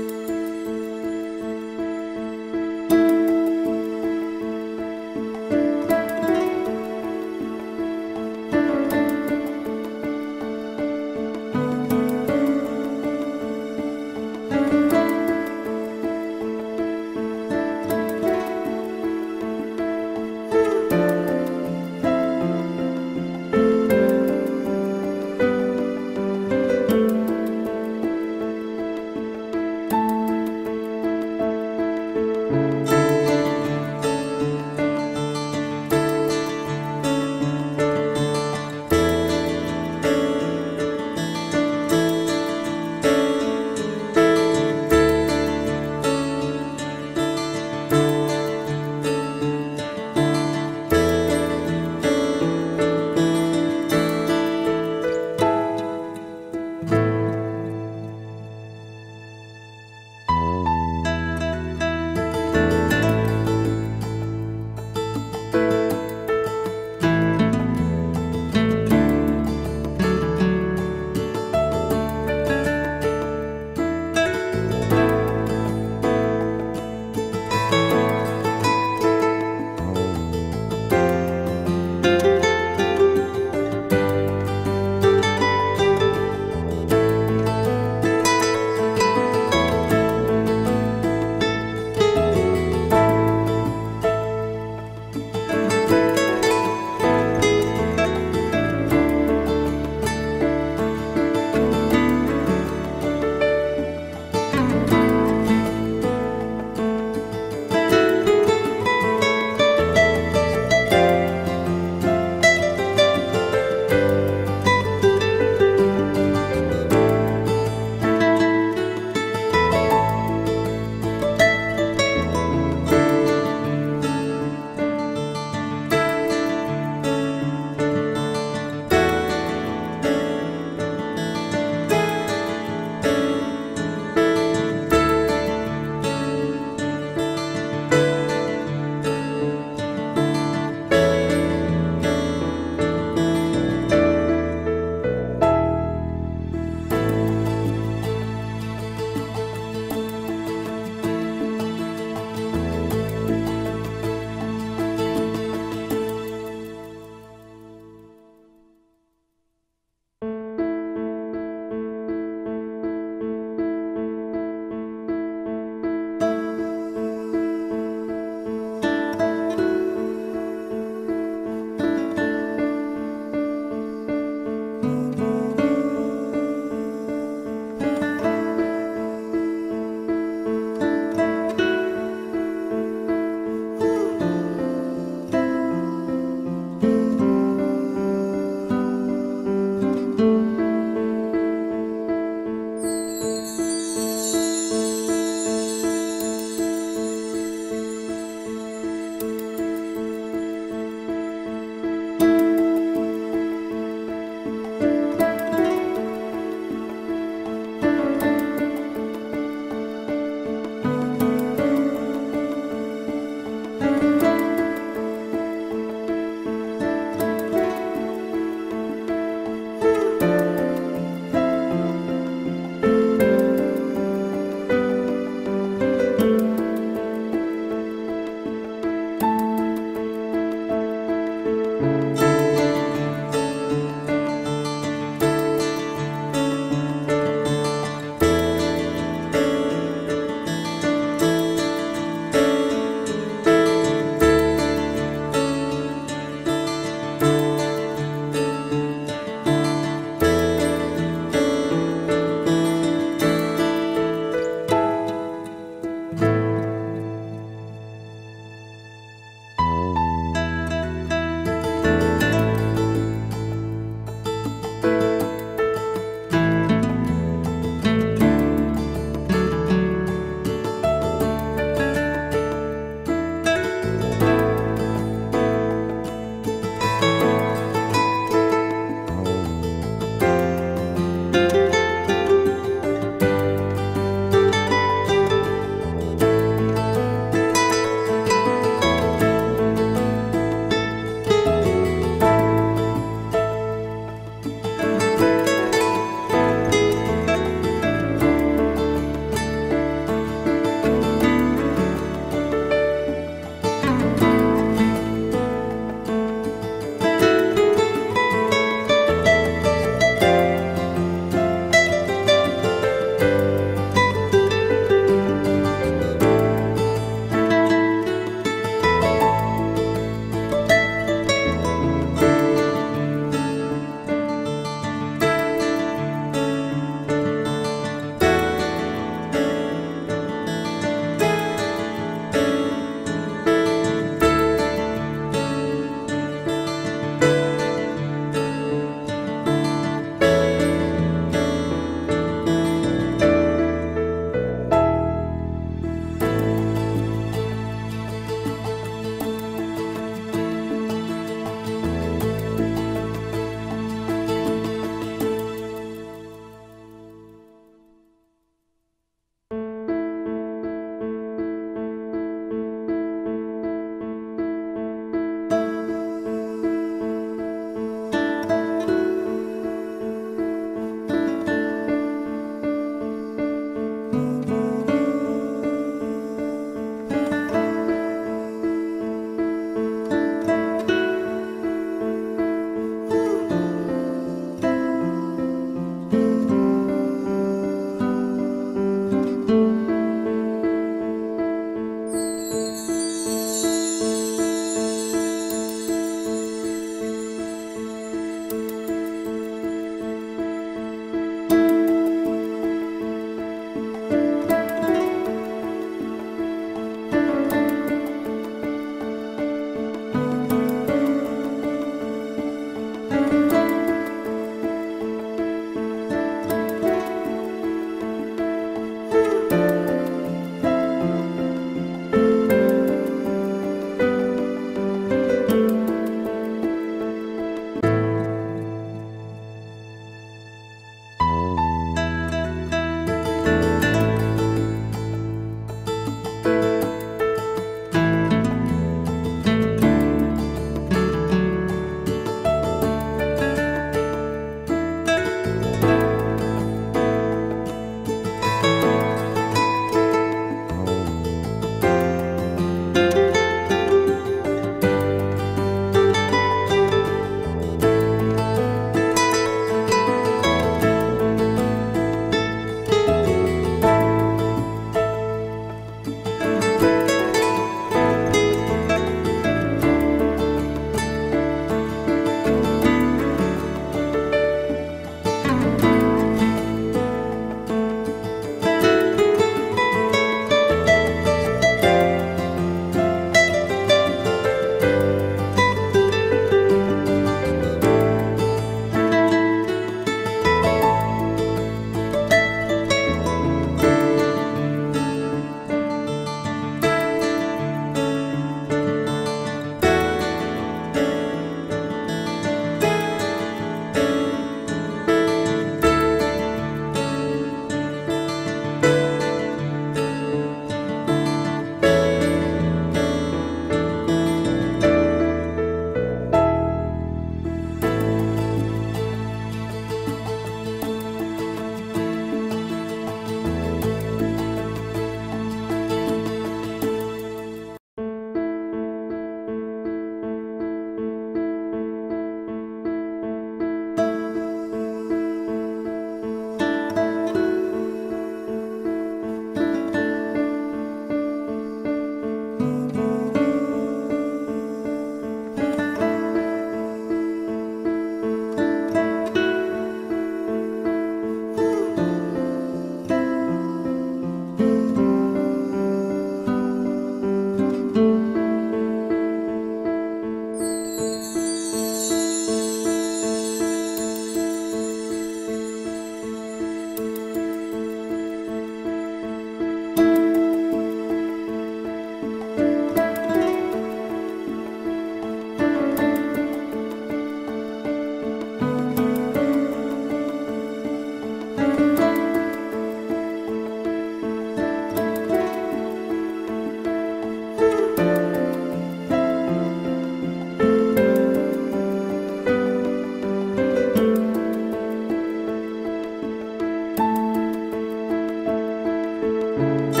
you.